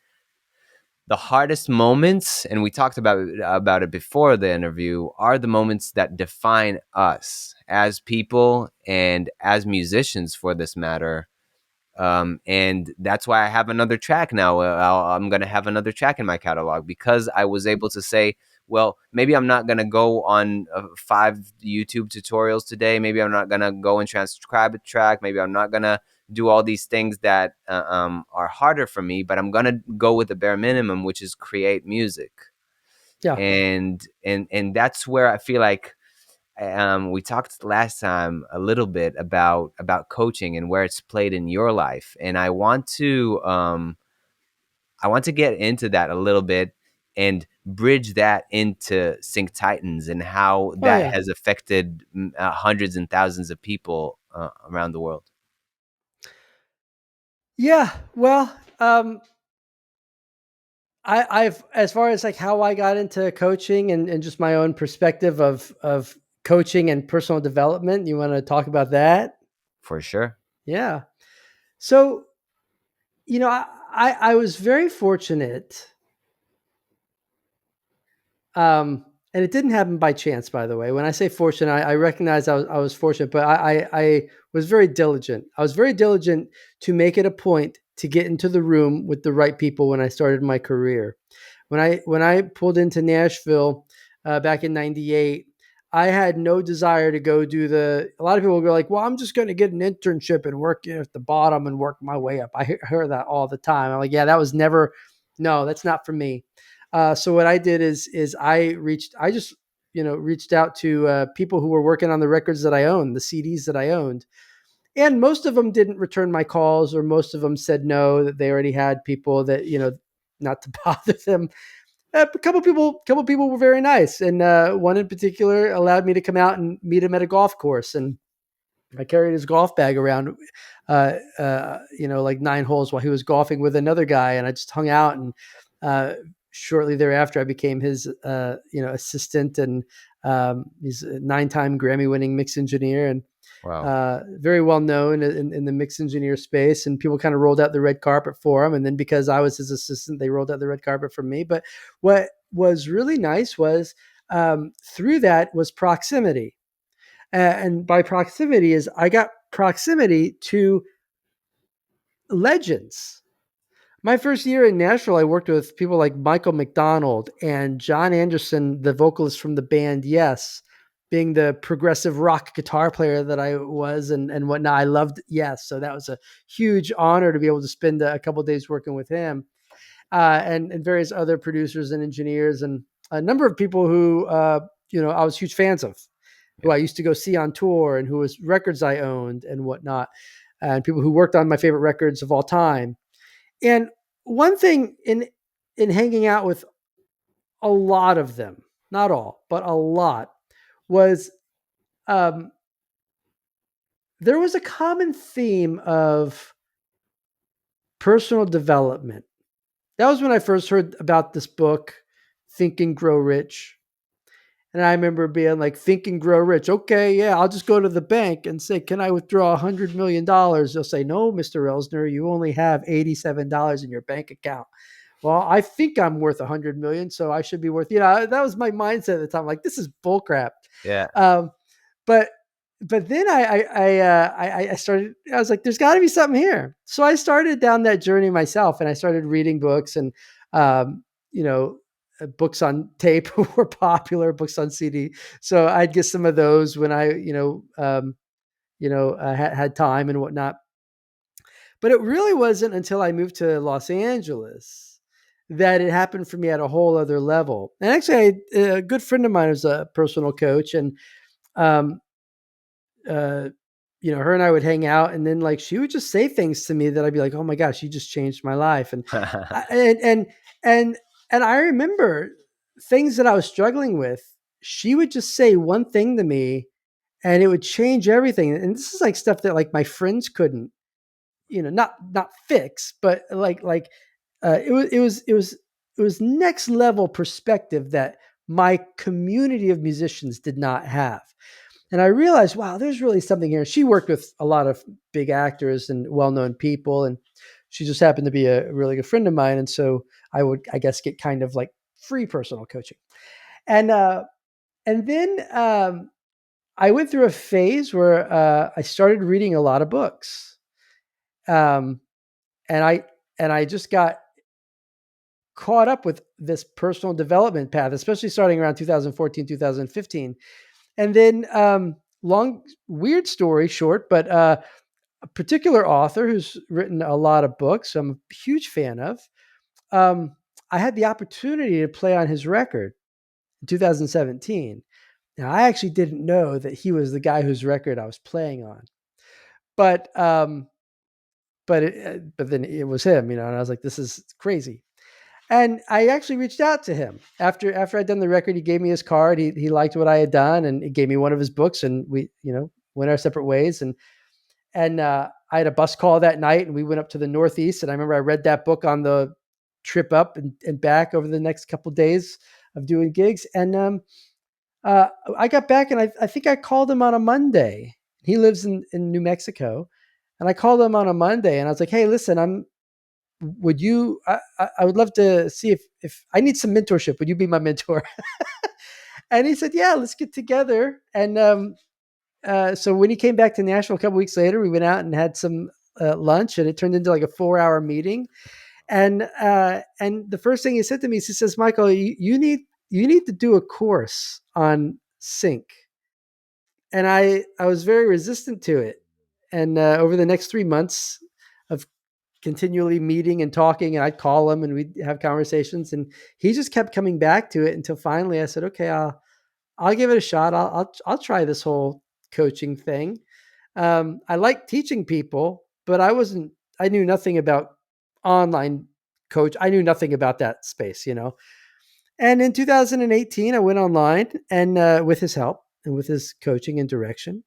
the hardest moments, and we talked about it before the interview, are the moments that define us as people and as musicians, for this matter. And that's why I have another track now. I'm going to have another track in my catalog, because I was able to say, well, maybe I'm not going to go on 5 YouTube tutorials today. Maybe I'm not going to go and transcribe a track. Maybe I'm not going to do all these things that are harder for me, but I'm going to go with the bare minimum, which is create music. Yeah. And that's where I feel like we talked last time a little bit about coaching and where it's played in your life, and I want to get into that a little bit and bridge that into Sync Titans and how Oh that yeah. has affected hundreds and thousands of people around the world. Yeah. Well, I've as far as like how I got into coaching and just my own perspective of coaching and personal development. You want to talk about that? For sure. Yeah. So, I was very fortunate. And it didn't happen by chance, by the way. When I say fortunate, I recognize I was fortunate, but I was very diligent. I was very diligent to make it a point to get into the room with the right people when I started my career. When I pulled into Nashville back in '98, I had no desire to go do a lot of people go like, well, I'm just going to get an internship and work at the bottom and work my way up. I hear that all the time. I'm like, yeah, that was never, no, that's not for me. So what I did is I just reached out to people who were working on the records that I owned, the CDs that I owned, and most of them didn't return my calls, or most of them said no, that they already had people that not to bother them. A couple people were very nice, and one in particular allowed me to come out and meet him at a golf course, and I carried his golf bag around, like 9 holes while he was golfing with another guy, and I just hung out. And uh, shortly thereafter, I became his, assistant, and he's a 9-time Grammy-winning mix engineer, and Wow. very well known in the mix engineer space. And people kind of rolled out the red carpet for him, and then because I was his assistant, they rolled out the red carpet for me. But what was really nice was through that was proximity, and by proximity is I got proximity to legends. My first year in Nashville, I worked with people like Michael McDonald and John Anderson, the vocalist from the band Yes, being the progressive rock guitar player that I was, and whatnot. I loved Yes, so that was a huge honor to be able to spend a couple of days working with him, and various other producers and engineers, and a number of people who I was huge fans of, who Yeah. I used to go see on tour, and whose records I owned and whatnot, and people who worked on my favorite records of all time. And one thing in hanging out with a lot of them, not all, but a lot, was um, there was a common theme of personal development. That was when I first heard about this book, Think and Grow Rich. And I remember being like, Think and Grow Rich. Okay, yeah, I'll just go to the bank and say, can I withdraw $100 million? They'll say, no, Mr. Elsner, you only have $87 in your bank account. Well, I think I'm worth 100 million, so I should be worth. That was my mindset at the time. Like, this is bullcrap. Yeah. Um, but but then I started. I was like, there's got to be something here. So I started down that journey myself, and I started reading books, and um, you know, books on tape were popular, books on CD. So I'd get some of those when I had time and whatnot. But it really wasn't until I moved to Los Angeles that it happened for me at a whole other level. And actually, a good friend of mine was a personal coach, and um, uh, her and I would hang out, and then like she would just say things to me that I'd be like, "Oh my gosh, you just changed my life." And I- and and I remember things that I was struggling with. She would just say one thing to me, and it would change everything. And this is like stuff that like my friends couldn't, not fix, but it was next level perspective that my community of musicians did not have. And I realized, wow, there's really something here. She worked with a lot of big actors and well-known people, and she just happened to be a really good friend of mine. And so I would, I guess, get kind of like free personal coaching. And then I went through a phase where I started reading a lot of books. Um, and I just got caught up with this personal development path, especially starting around 2014, 2015. And then, long, weird story short, but a particular author who's written a lot of books I'm a huge fan of, um, I had the opportunity to play on his record in 2017. Now, I actually didn't know that he was the guy whose record I was playing on, but but then it was him, and I was like, this is crazy. And I actually reached out to him after I'd done the record. He gave me his card. He liked what I had done, and he gave me one of his books. And we, went our separate ways. And I had a bus call that night, and we went up to the Northeast. And I remember I read that book on the trip up and back over the next couple of days of doing gigs. And I got back, and I think I called him on a Monday. He lives in New Mexico, and I called him on a Monday, and I was like, "Hey, listen, would you? I would love to see if I need some mentorship. Would you be my mentor?" And he said, "Yeah, let's get together." And so when he came back to Nashville a couple weeks later, we went out and had some lunch, and it turned into like a 4-hour meeting. And the first thing he said to me is, he says, "Michael, you need to do a course on sync." And I was very resistant to it. And over the next 3 months of continually meeting and talking, and I'd call him and we'd have conversations, and he just kept coming back to it until finally I said, "Okay, I'll give it a shot. I'll try this whole coaching thing." I like teaching people, but I knew nothing about online coach. I knew nothing about that space. And in 2018, I went online, and with his help and with his coaching and direction,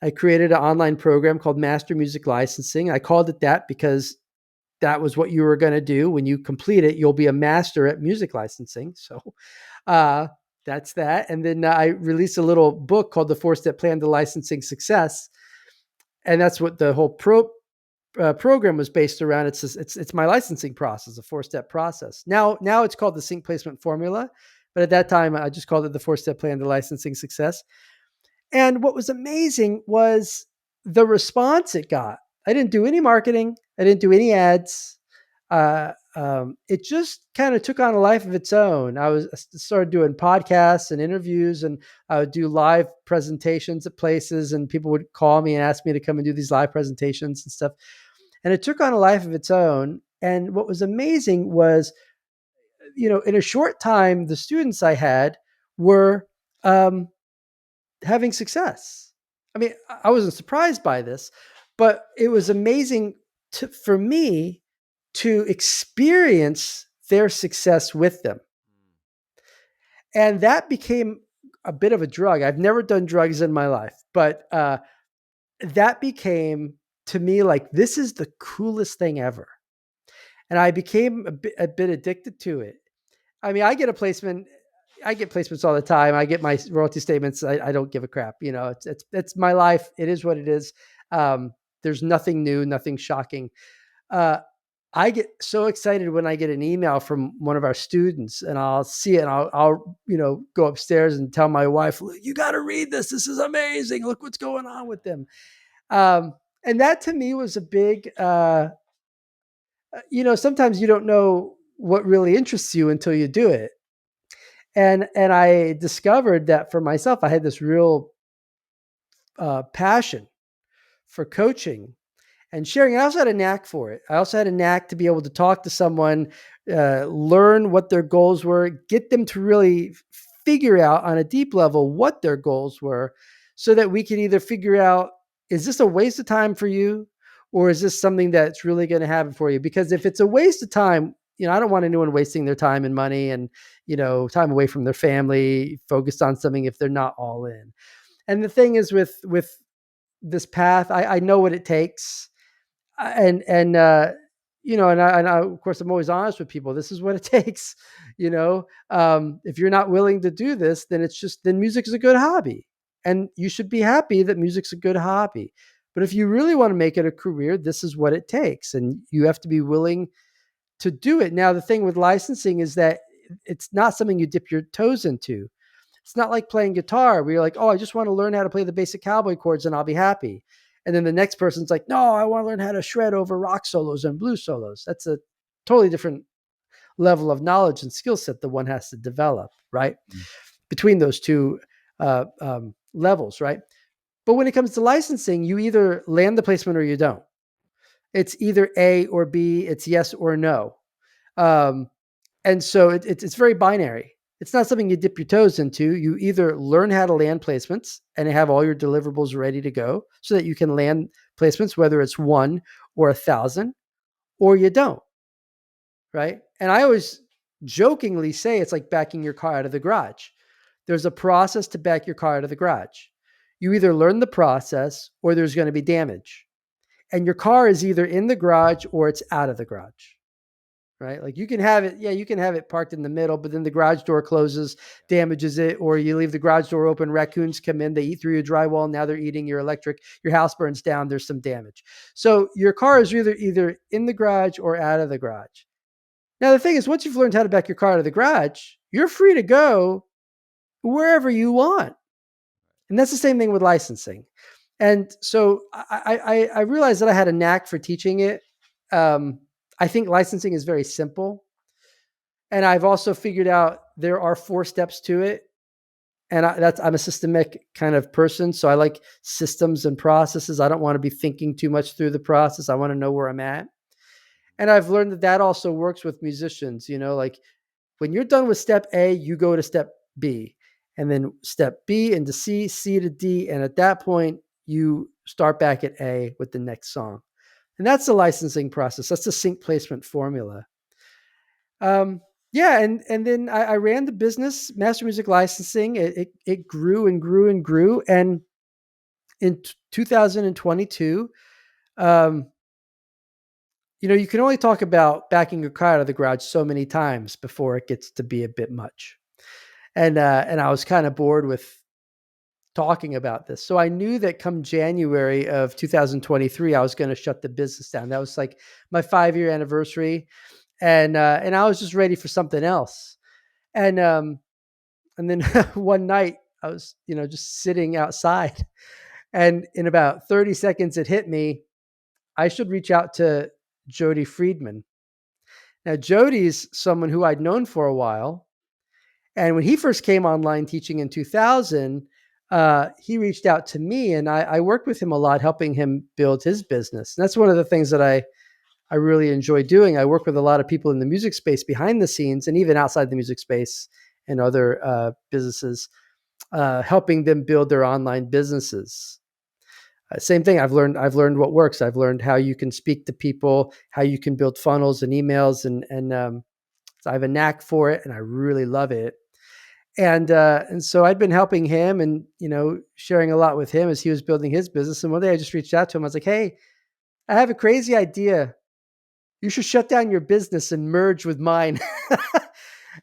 I created an online program called Master Music Licensing. I called it that because that was what you were going to do. When you complete it, you'll be a master at music licensing. So uh, that's that. And then I released a little book called The 4-Step Plan to Licensing Success. And that's what the whole program was based around. It's my licensing process, a 4-step process. Now it's called the Sync Placement Formula. But at that time, I just called it the 4-Step Plan to Licensing Success. And what was amazing was the response it got. I didn't do any marketing. I didn't do any ads. It just kind of took on a life of its own. I started doing podcasts and interviews, and I would do live presentations at places, and people would call me and ask me to come and do these live presentations and stuff. And it took on a life of its own. And what was amazing was, in a short time, the students I had were having success. I mean, I wasn't surprised by this, but it was amazing for me to experience their success with them. And that became a bit of a drug. I've never done drugs in my life, but that became to me like, this is the coolest thing ever. And I became a bit addicted to it. I mean, I get placements all the time. I get my royalty statements. I don't give a crap. It's my life. It is what it is. There's nothing new, nothing shocking. I get so excited when I get an email from one of our students, and I'll see it, and I'll go upstairs and tell my wife, "You got to read this. This is amazing. Look what's going on with them." And that to me was a big, sometimes you don't know what really interests you until you do it. And I discovered that for myself, I had this real passion for coaching and sharing. I also had a knack for it. I also had a knack to be able to talk to someone, learn what their goals were, get them to really figure out on a deep level what their goals were, so that we could either figure out, is this a waste of time for you, or is this something that's really going to happen for you? Because if it's a waste of time, I don't want anyone wasting their time and money and, time away from their family, focused on something if they're not all in. And the thing is with this path, I know what it takes. And of course, I'm always honest with people. This is what it takes. If you're not willing to do this, then music is a good hobby, and you should be happy that music's a good hobby. But if you really want to make it a career, this is what it takes, and you have to be willing to do it. Now, the thing with licensing is that it's not something you dip your toes into. It's not like playing guitar where you're like, "Oh, I just want to learn how to play the basic cowboy chords and I'll be happy." And then the next person's like, "No, I want to learn how to shred over rock solos and blues solos." That's a totally different level of knowledge and skill set that one has to develop, right? Mm. Between those two levels, right? But when it comes to licensing, you either land the placement or you don't. It's either A or B. It's yes or no. Um, and so it's very binary. It's not something you dip your toes into. You either learn how to land placements and have all your deliverables ready to go so that you can land placements, whether it's 1 or 1,000, or you don't, right? And I always jokingly say it's like backing your car out of the garage. There's a process to back your car out of the garage. You either learn the process or there's going to be damage. And your car is either in the garage or it's out of the garage, right? Like you can have it, you can have it parked in the middle, but then the garage door closes, damages it, or you leave the garage door open, raccoons come in, they eat through your drywall, now they're eating your electric, your house burns down, there's some damage. So your car is either in the garage or out of the garage. Now the thing is, once you've learned how to back your car out of the garage, you're free to go wherever you want. And that's the same thing with licensing. And so I realized that I had a knack for teaching it. I think licensing is very simple. And I've also figured out there are 4 steps to it. And I'm a systemic kind of person. So I like systems and processes. I don't want to be thinking too much through the process. I want to know where I'm at. And I've learned that that also works with musicians. Like when you're done with step A, you go to step B, and then step B into C, C to D. And at that point, you start back at A with the next song. And that's the licensing process. That's the sync placement formula. Yeah, and then I ran the business, Master Music Licensing. It grew and grew and grew. And in 2022, you can only talk about backing your car out of the garage so many times before it gets to be a bit much. And I was kind of bored with talking about this. So I knew that come January of 2023, I was going to shut the business down. That was like my 5-year anniversary. And I was just ready for something else. And then one night I was, just sitting outside, and in about 30 seconds, it hit me. I should reach out to Jody Friedman. Now, Jody's someone who I'd known for a while. And when he first came online teaching in 2000, he reached out to me, and I worked with him a lot, helping him build his business. And that's one of the things that I really enjoy doing. I work with a lot of people in the music space behind the scenes and even outside the music space and other businesses, helping them build their online businesses. Same thing. I've learned what works. I've learned how you can speak to people, how you can build funnels and emails, and so I have a knack for it, and I really love it. And so I'd been helping him, and sharing a lot with him as he was building his business. And one day I just reached out to him. I was like, "Hey, I have a crazy idea. You should shut down your business and merge with mine."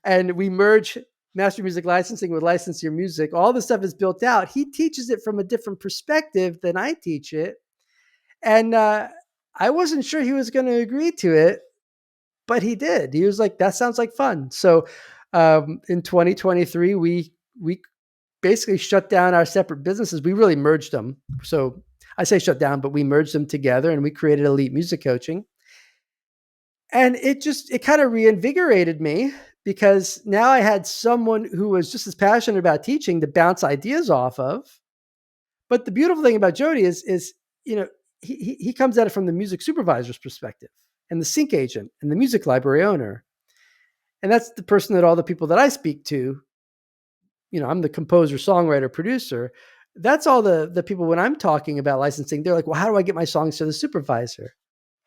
And we merge Master Music Licensing with License Your Music. All the stuff is built out. He teaches it from a different perspective than I teach it. And I wasn't sure he was going to agree to it, but he did. He was like, "That sounds like fun." So in 2023, we basically shut down our separate businesses. We really merged them. So I say shut down, but we merged them together, and we created Elite Music Coaching. And it kind of reinvigorated me, because now I had someone who was just as passionate about teaching to bounce ideas off of. But the beautiful thing about Jody is he comes at it from the music supervisor's perspective, and the sync agent, and the music library owner. And that's the person that all the people that I speak to, I'm the composer, songwriter, producer. That's all the people when I'm talking about licensing, they're like, "Well, how do I get my songs to the supervisor?"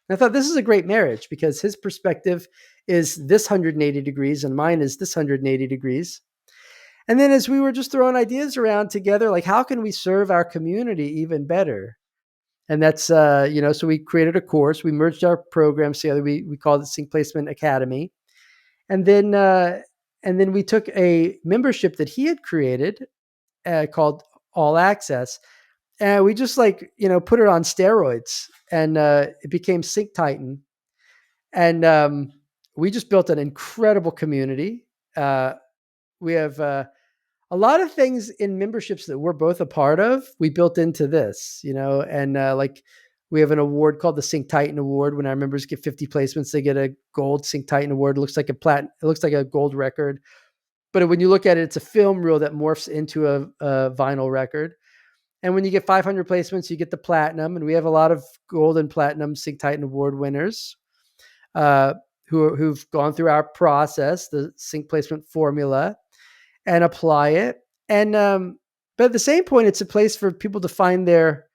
And I thought this is a great marriage, because his perspective is this 180 degrees and mine is this 180 degrees. And then as we were just throwing ideas around together, like, how can we serve our community even better? And that's, so we created a course. We merged our programs together. We called it Sync Placement Academy. And then we took a membership that he had created called All Access, and we just put it on steroids, and it became Sync Titan. And we just built an incredible community. We have a lot of things in memberships that we're both a part of. We built into this, and like We have an award called the Sync Titan Award. When our members get 50 placements, they get a gold Sync Titan Award. It looks like it looks like a gold record. But when you look at it, it's a film reel that morphs into a vinyl record. And when you get 500 placements, you get the platinum. And we have a lot of gold and platinum Sync Titan Award winners who've gone through our process, the sync placement formula, and apply it. And but at the same point, it's a place for people to find their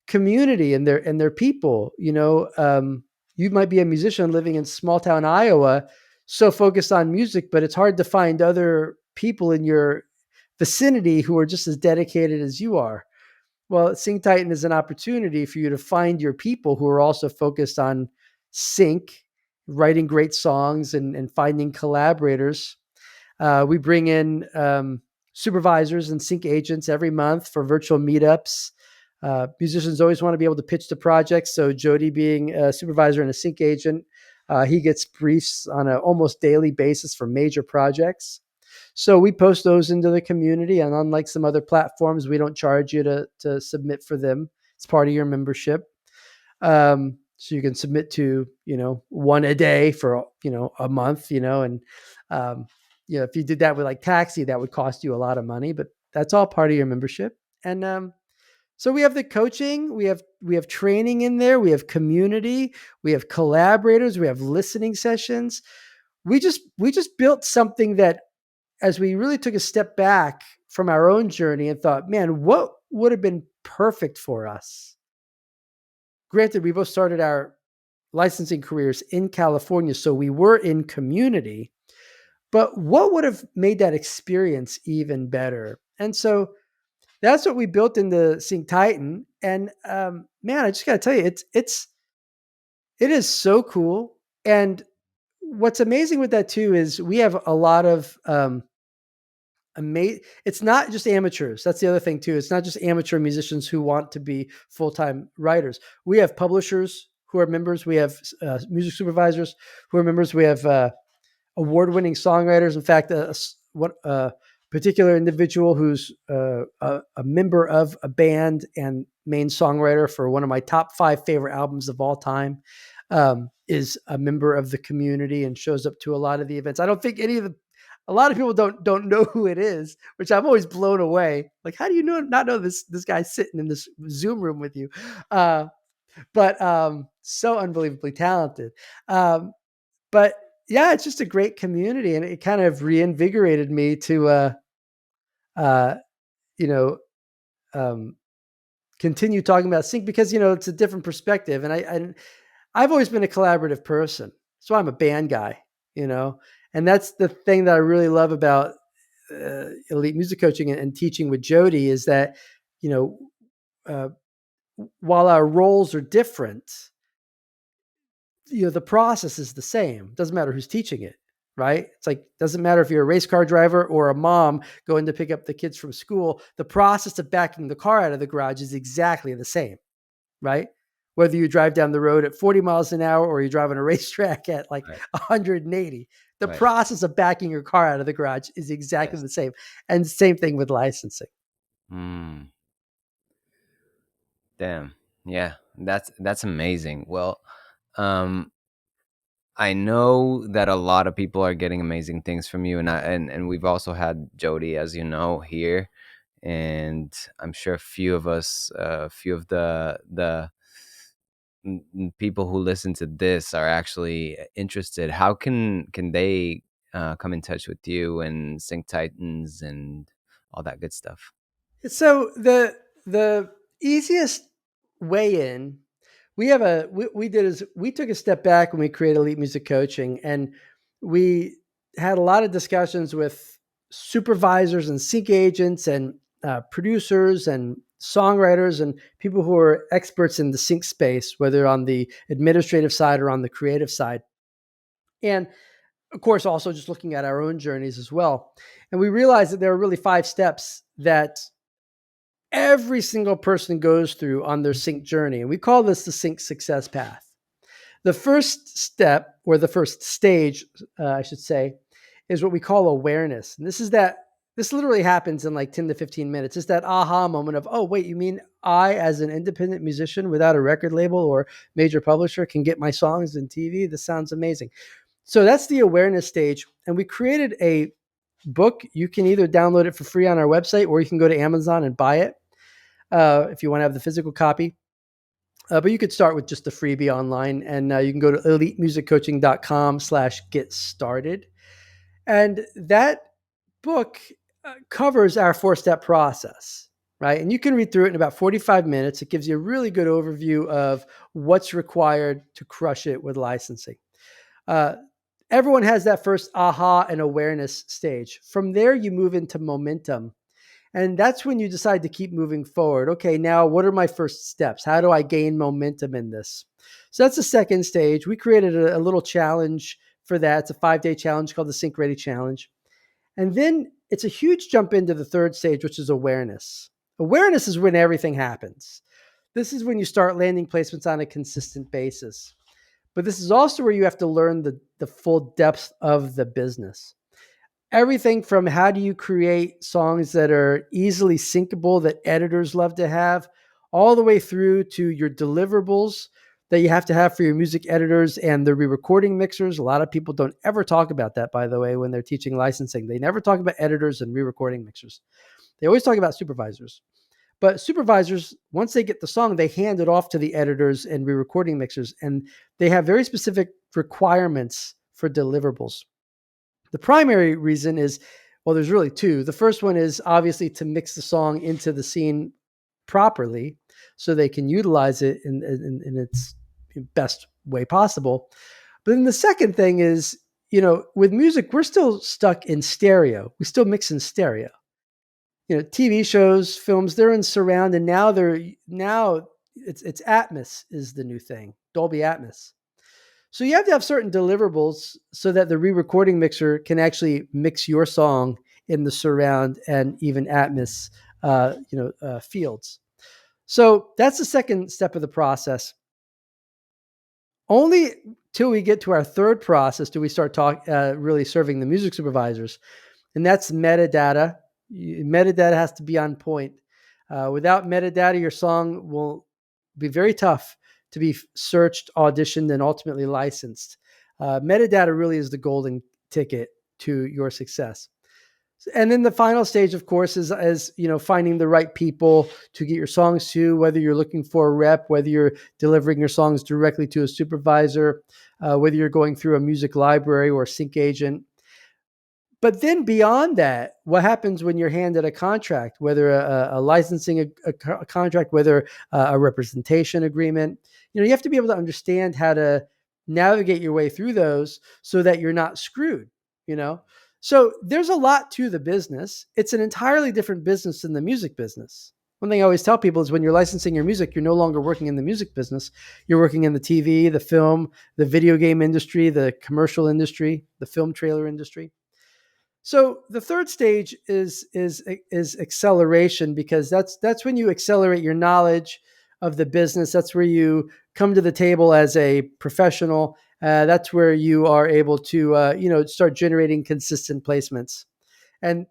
community and their people. You might be a musician living in small town Iowa, so focused on music, but it's hard to find other people in your vicinity who are just as dedicated as you are. Well, Sing Titan is an opportunity for you to find your people who are also focused on sync, writing great songs, and finding collaborators. We bring in supervisors and sync agents every month for virtual meetups. Musicians always want to be able to pitch the projects. So Jody, being a supervisor and a sync agent, he gets briefs on an almost daily basis for major projects. So we post those into the community, and unlike some other platforms, we don't charge you to submit for them. It's part of your membership. So you can submit to, one a day for, a month, and if you did that with like Taxi, that would cost you a lot of money, but that's all part of your membership. And so we have the coaching, we have training in there, we have community, we have collaborators, we have listening sessions. We just built something that, as we really took a step back from our own journey and thought, man, what would have been perfect for us? Granted, we both started our licensing careers in California, so we were in community, but what would have made that experience even better? And so that's what we built in the Sync Titan. And man, I just got to tell you, it is so cool. And what's amazing with that too is we have a lot of it's not just amateurs. That's the other thing too. It's not just amateur musicians who want to be full-time writers. We have publishers who are members. We have music supervisors who are members. We have award-winning songwriters. In fact, a particular individual who's a member of a band and main songwriter for one of my top 5 favorite albums of all time is a member of the community and shows up to a lot of the events. I don't think a lot of people don't know who it is, which I'm always blown away. Like, how do you not know this guy sitting in this Zoom room with you? But so unbelievably talented. But yeah, it's just a great community, and it kind of reinvigorated me to, you know, continue talking about sync because it's a different perspective, and I've always been a collaborative person, so I'm a band guy, and that's the thing that I really love about elite music coaching and teaching with Jody is that, uh, while our roles are different, the process is the same. Doesn't matter who's teaching it, right? It's like, doesn't matter if you're a race car driver or a mom going to pick up the kids from school. The process of backing the car out of the garage is exactly the same, right? Whether you drive down the road at 40 miles an hour or you drive on a racetrack at like Right. 180, the Right. process of backing your car out of the garage is exactly Yes. the same. And same thing with licensing. Damn. Yeah. That's amazing. Well, um, I know that a lot of people are getting amazing things from you, and we've also had Jody, as you know, here, and I'm sure a few of us, a few of the people who listen to this are actually interested. How can they come in touch with you and Sync Titans and all that good stuff? So the easiest way in, we did is we took a step back when we created Elite Music Coaching, and we had a lot of discussions with supervisors and sync agents and producers and songwriters and people who are experts in the sync space, whether on the administrative side or on the creative side. And of course, also just looking at our own journeys as well. And we realized that there are really 5 steps that every single person goes through on their sync journey. And we call this the sync success path. The first step, or the first stage, I should say, is what we call awareness. And this is that This literally happens in like 10 to 15 minutes. It's that aha moment of, oh, wait, you mean I, as an independent musician without a record label or major publisher, can get my songs in TV? This sounds amazing. So that's the awareness stage. And we created a book. You can either download it for free on our website, or you can go to Amazon and buy it if you want to have the physical copy. But you could start with just the freebie online, and you can go to elitemusiccoaching.com/get started. And that book covers our 4-step process, right? And you can read through it in about 45 minutes. It gives you a really good overview of what's required to crush it with licensing. Uh, Everyone has that first aha and awareness stage. From there, you move into momentum. And that's when you decide to keep moving forward. Okay, now what are my first steps? How do I gain momentum in this? So that's the second stage. We created a little challenge for that. It's a 5-day challenge called the Sync Ready Challenge. And then it's a huge jump into the third stage, which is awareness. Awareness is when everything happens. This is when you start landing placements on a consistent basis. But this is also where you have to learn the full depth of the business. Everything from how do you create songs that are easily syncable that editors love to have, all the way through to your deliverables that you have to have for your music editors and the re-recording mixers. A lot of people don't ever talk about that, by the way, when they're teaching licensing. They never talk about editors and re-recording mixers. They always talk about supervisors. But supervisors, once they get the song, they hand it off to the editors and re-recording mixers, and they have very specific requirements for deliverables. The primary reason is, well, there's really two. The first one is obviously to mix the song into the scene properly so they can utilize it in its best way possible. But then the second thing is, with music, we're still stuck in stereo. We still mix in stereo. TV shows, films, they're in surround, and now it's Atmos is the new thing, Dolby Atmos. So you have to have certain deliverables so that the re-recording mixer can actually mix your song in the surround and even Atmos, fields. So that's the second step of the process. Only till we get to our third process do we start really serving the music supervisors, and that's metadata. Metadata has to be on point. Without metadata, your song will be very tough to be searched, auditioned, and ultimately licensed. Metadata really is the golden ticket to your success. And then the final stage, of course, is finding the right people to get your songs to, whether you're looking for a rep, whether you're delivering your songs directly to a supervisor, whether you're going through a music library or a sync agent. But then beyond that, what happens when you're handed a contract, whether a licensing a contract, whether a representation agreement? You have to be able to understand how to navigate your way through those so that you're not screwed. So there's a lot to the business. It's an entirely different business than the music business. One thing I always tell people is when you're licensing your music, you're no longer working in the music business. You're working in the TV, the film, the video game industry, the commercial industry, the film trailer industry. So the third stage is acceleration, because that's when you accelerate your knowledge of the business. That's where you come to the table as a professional. That's where you are able to start generating consistent placements. And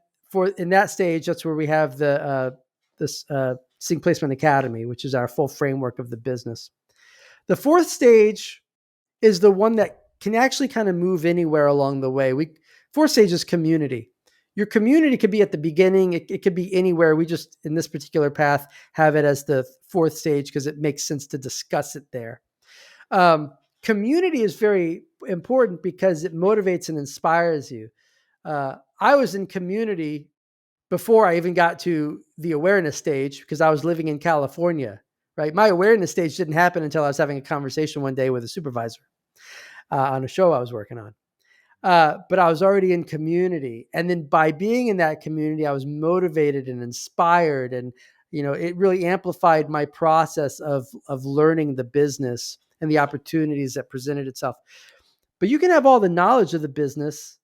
in that stage, that's where we have this Sync Placement Academy, which is our full framework of the business. The fourth stage is the one that can actually kind of move anywhere along the way. Fourth stage is community. Your community could be at the beginning. It could be anywhere. We just, in this particular path, have it as the fourth stage because it makes sense to discuss it there. Community is very important because it motivates and inspires you. I was in community before I even got to the awareness stage because I was living in California, right? My awareness stage didn't happen until I was having a conversation one day with a supervisor on a show I was working on. But I was already in community. And then by being in that community, I was motivated and inspired. And, it really amplified my process of learning the business and the opportunities that presented itself. But you can have all the knowledge of the business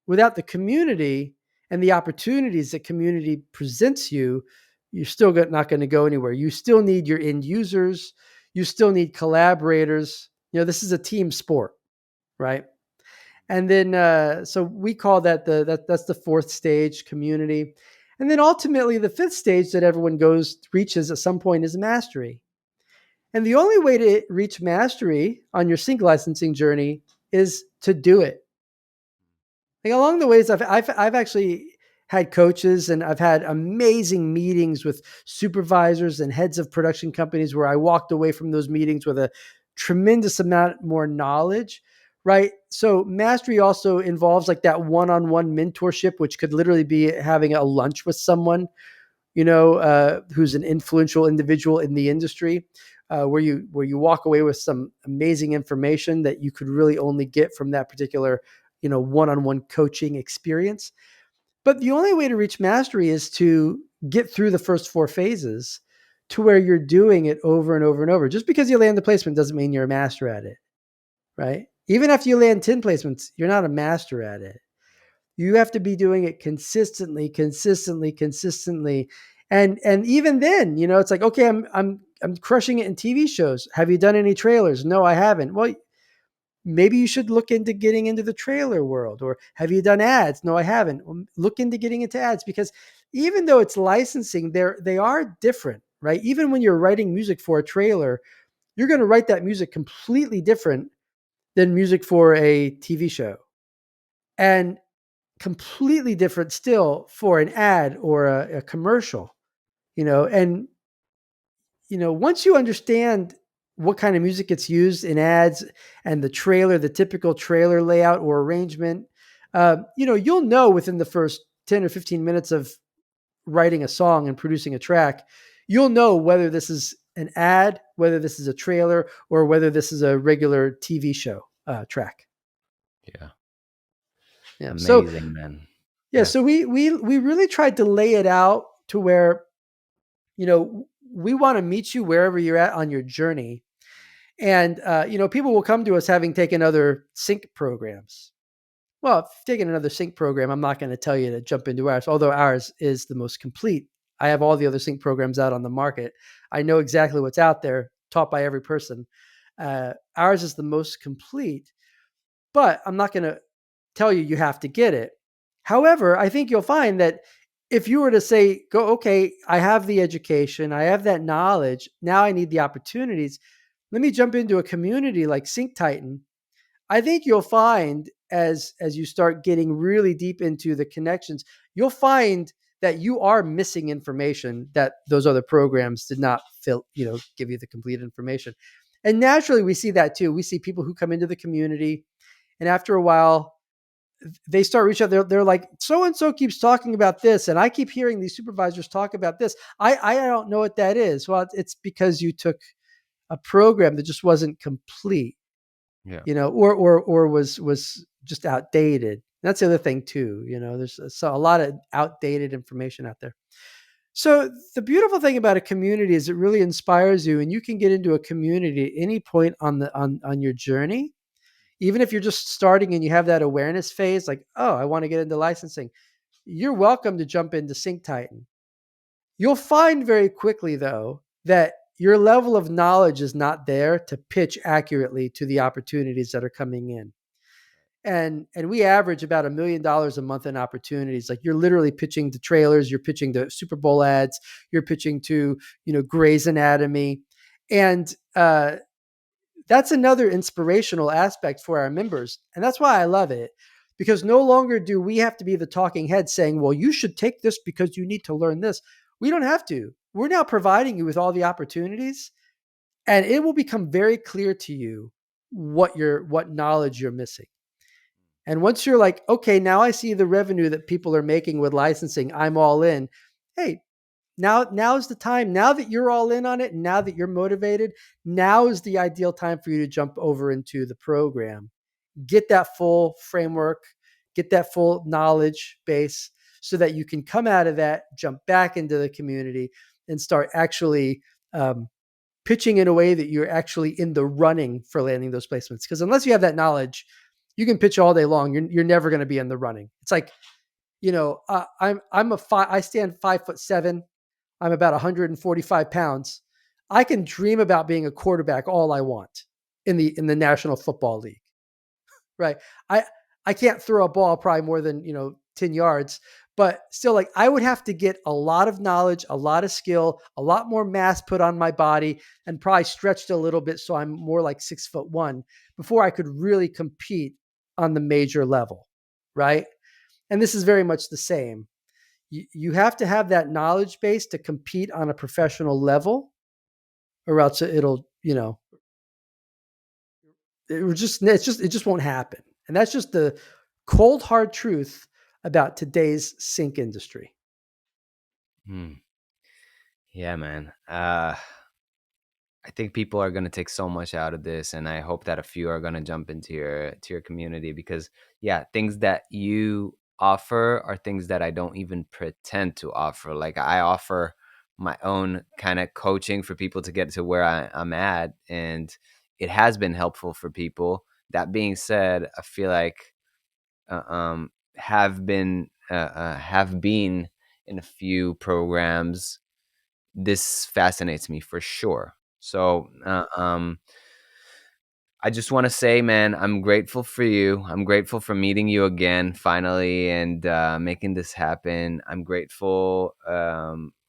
without the community and the opportunities that community presents you. You're still not going to go anywhere. You still need your end users. You still need collaborators. This is a team sport, right? And then so we call that that's the fourth stage, community. And then ultimately the fifth stage that everyone reaches at some point is mastery. And the only way to reach mastery on your sync licensing journey is to do it. Like along the ways, I've actually had coaches and I've had amazing meetings with supervisors and heads of production companies where I walked away from those meetings with a tremendous amount more knowledge, right? So mastery also involves like that one-on-one mentorship, which could literally be having a lunch with someone, who's an influential individual in the industry, where you walk away with some amazing information that you could really only get from that particular, one-on-one coaching experience. But the only way to reach mastery is to get through the first four phases to where you're doing it over and over and over. Just because you land the placement doesn't mean you're a master at it, right? Even after you land 10 placements, you're not a master at it. You have to be doing it consistently, consistently, consistently. And even then, it's like, okay, I'm crushing it in TV shows. Have you done any trailers? No, I haven't. Well, maybe you should look into getting into the trailer world. Or have you done ads? No, I haven't. Well, look into getting into ads, because even though it's licensing, they are different, right? Even when you're writing music for a trailer, you're going to write that music completely different than music for a TV show. And completely different still for an ad or a commercial, and once you understand what kind of music gets used in ads and the typical trailer layout or arrangement, you'll know within the first 10 or 15 minutes of writing a song and producing a track, you'll know whether this is an ad, whether this is a trailer, or whether this is a regular TV show track. Yeah. Yeah. Amazing, man. Yeah, so we really tried to lay it out to where, we want to meet you wherever you're at on your journey. And people will come to us having taken other sync programs. Well, if you've taken another sync program, I'm not going to tell you to jump into ours, although ours is the most complete. I have all the other sync programs out on the market. I know exactly what's out there, taught by every person. Ours is the most complete, but I'm not going to tell you have to get it. However, I think you'll find that if you were to say, go, okay, I have the education, I have that knowledge, now I need the opportunities. Let me jump into a community like Sync Titan. I think you'll find as you start getting really deep into the connections, you'll find that you are missing information that those other programs did not give you the complete information. And naturally, we see that too. We see people who come into the community, and after a while, they start reaching out. They're like, so and so keeps talking about this, and I keep hearing these supervisors talk about this. I don't know what that is. Well, it's because you took a program that just wasn't complete, Yeah. or was just outdated. That's the other thing too. There's a lot of outdated information out there. So the beautiful thing about a community is it really inspires you, and you can get into a community at any point on your journey. Even if you're just starting and you have that awareness phase, like, oh, I want to get into licensing, you're welcome to jump into Sync Titan. You'll find very quickly, though, that your level of knowledge is not there to pitch accurately to the opportunities that are coming in. And we average about $1 million a month in opportunities. Like, you're literally pitching to trailers, you're pitching to Super Bowl ads, you're pitching to, Grey's Anatomy. And that's another inspirational aspect for our members. And that's why I love it, because no longer do we have to be the talking head saying, well, you should take this because you need to learn this. We don't have to. We're now providing you with all the opportunities, and it will become very clear to you what knowledge you're missing. And once you're like, okay, now I see the revenue that people are making with licensing, I'm all in. Hey, now's the time. Now that you're all in on it, and now that you're motivated, now is the ideal time for you to jump over into the program. Get that full framework, get that full knowledge base, so that you can come out of that, jump back into the community, and start actually pitching in a way that you're actually in the running for landing those placements. Because unless you have that knowledge, you can pitch all day long. You're never going to be in the running. It's like, I stand 5'7". I'm about 145 pounds. I can dream about being a quarterback all I want in the National Football League, right? I can't throw a ball probably more than, 10 yards, but still, like, I would have to get a lot of knowledge, a lot of skill, a lot more mass put on my body, and probably stretched a little bit so I'm more like 6'1" before I could really compete on the major level. Right. And this is very much the same. You have to have that knowledge base to compete on a professional level, or else it'll, it just won't happen. And that's just the cold hard truth about today's sync industry. Hmm. Yeah, man. I think people are going to take so much out of this, and I hope that a few are going to jump into your community, because yeah, things that you offer are things that I don't even pretend to offer. Like, I offer my own kind of coaching for people to get to where I'm at, and it has been helpful for people. That being said, I feel like have been in a few programs. This fascinates me for sure. So, I just want to say, man, I'm grateful for you. I'm grateful for meeting you again finally, and making this happen. I'm grateful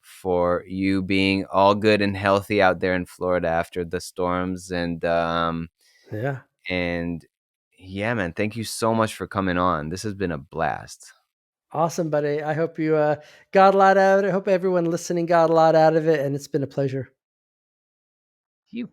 for you being all good and healthy out there in Florida after the storms, Yeah. and yeah, man, thank you so much for coming on. This has been a blast. Awesome, buddy. I hope you got a lot out of it. I hope everyone listening got a lot out of it. And it's been a pleasure. You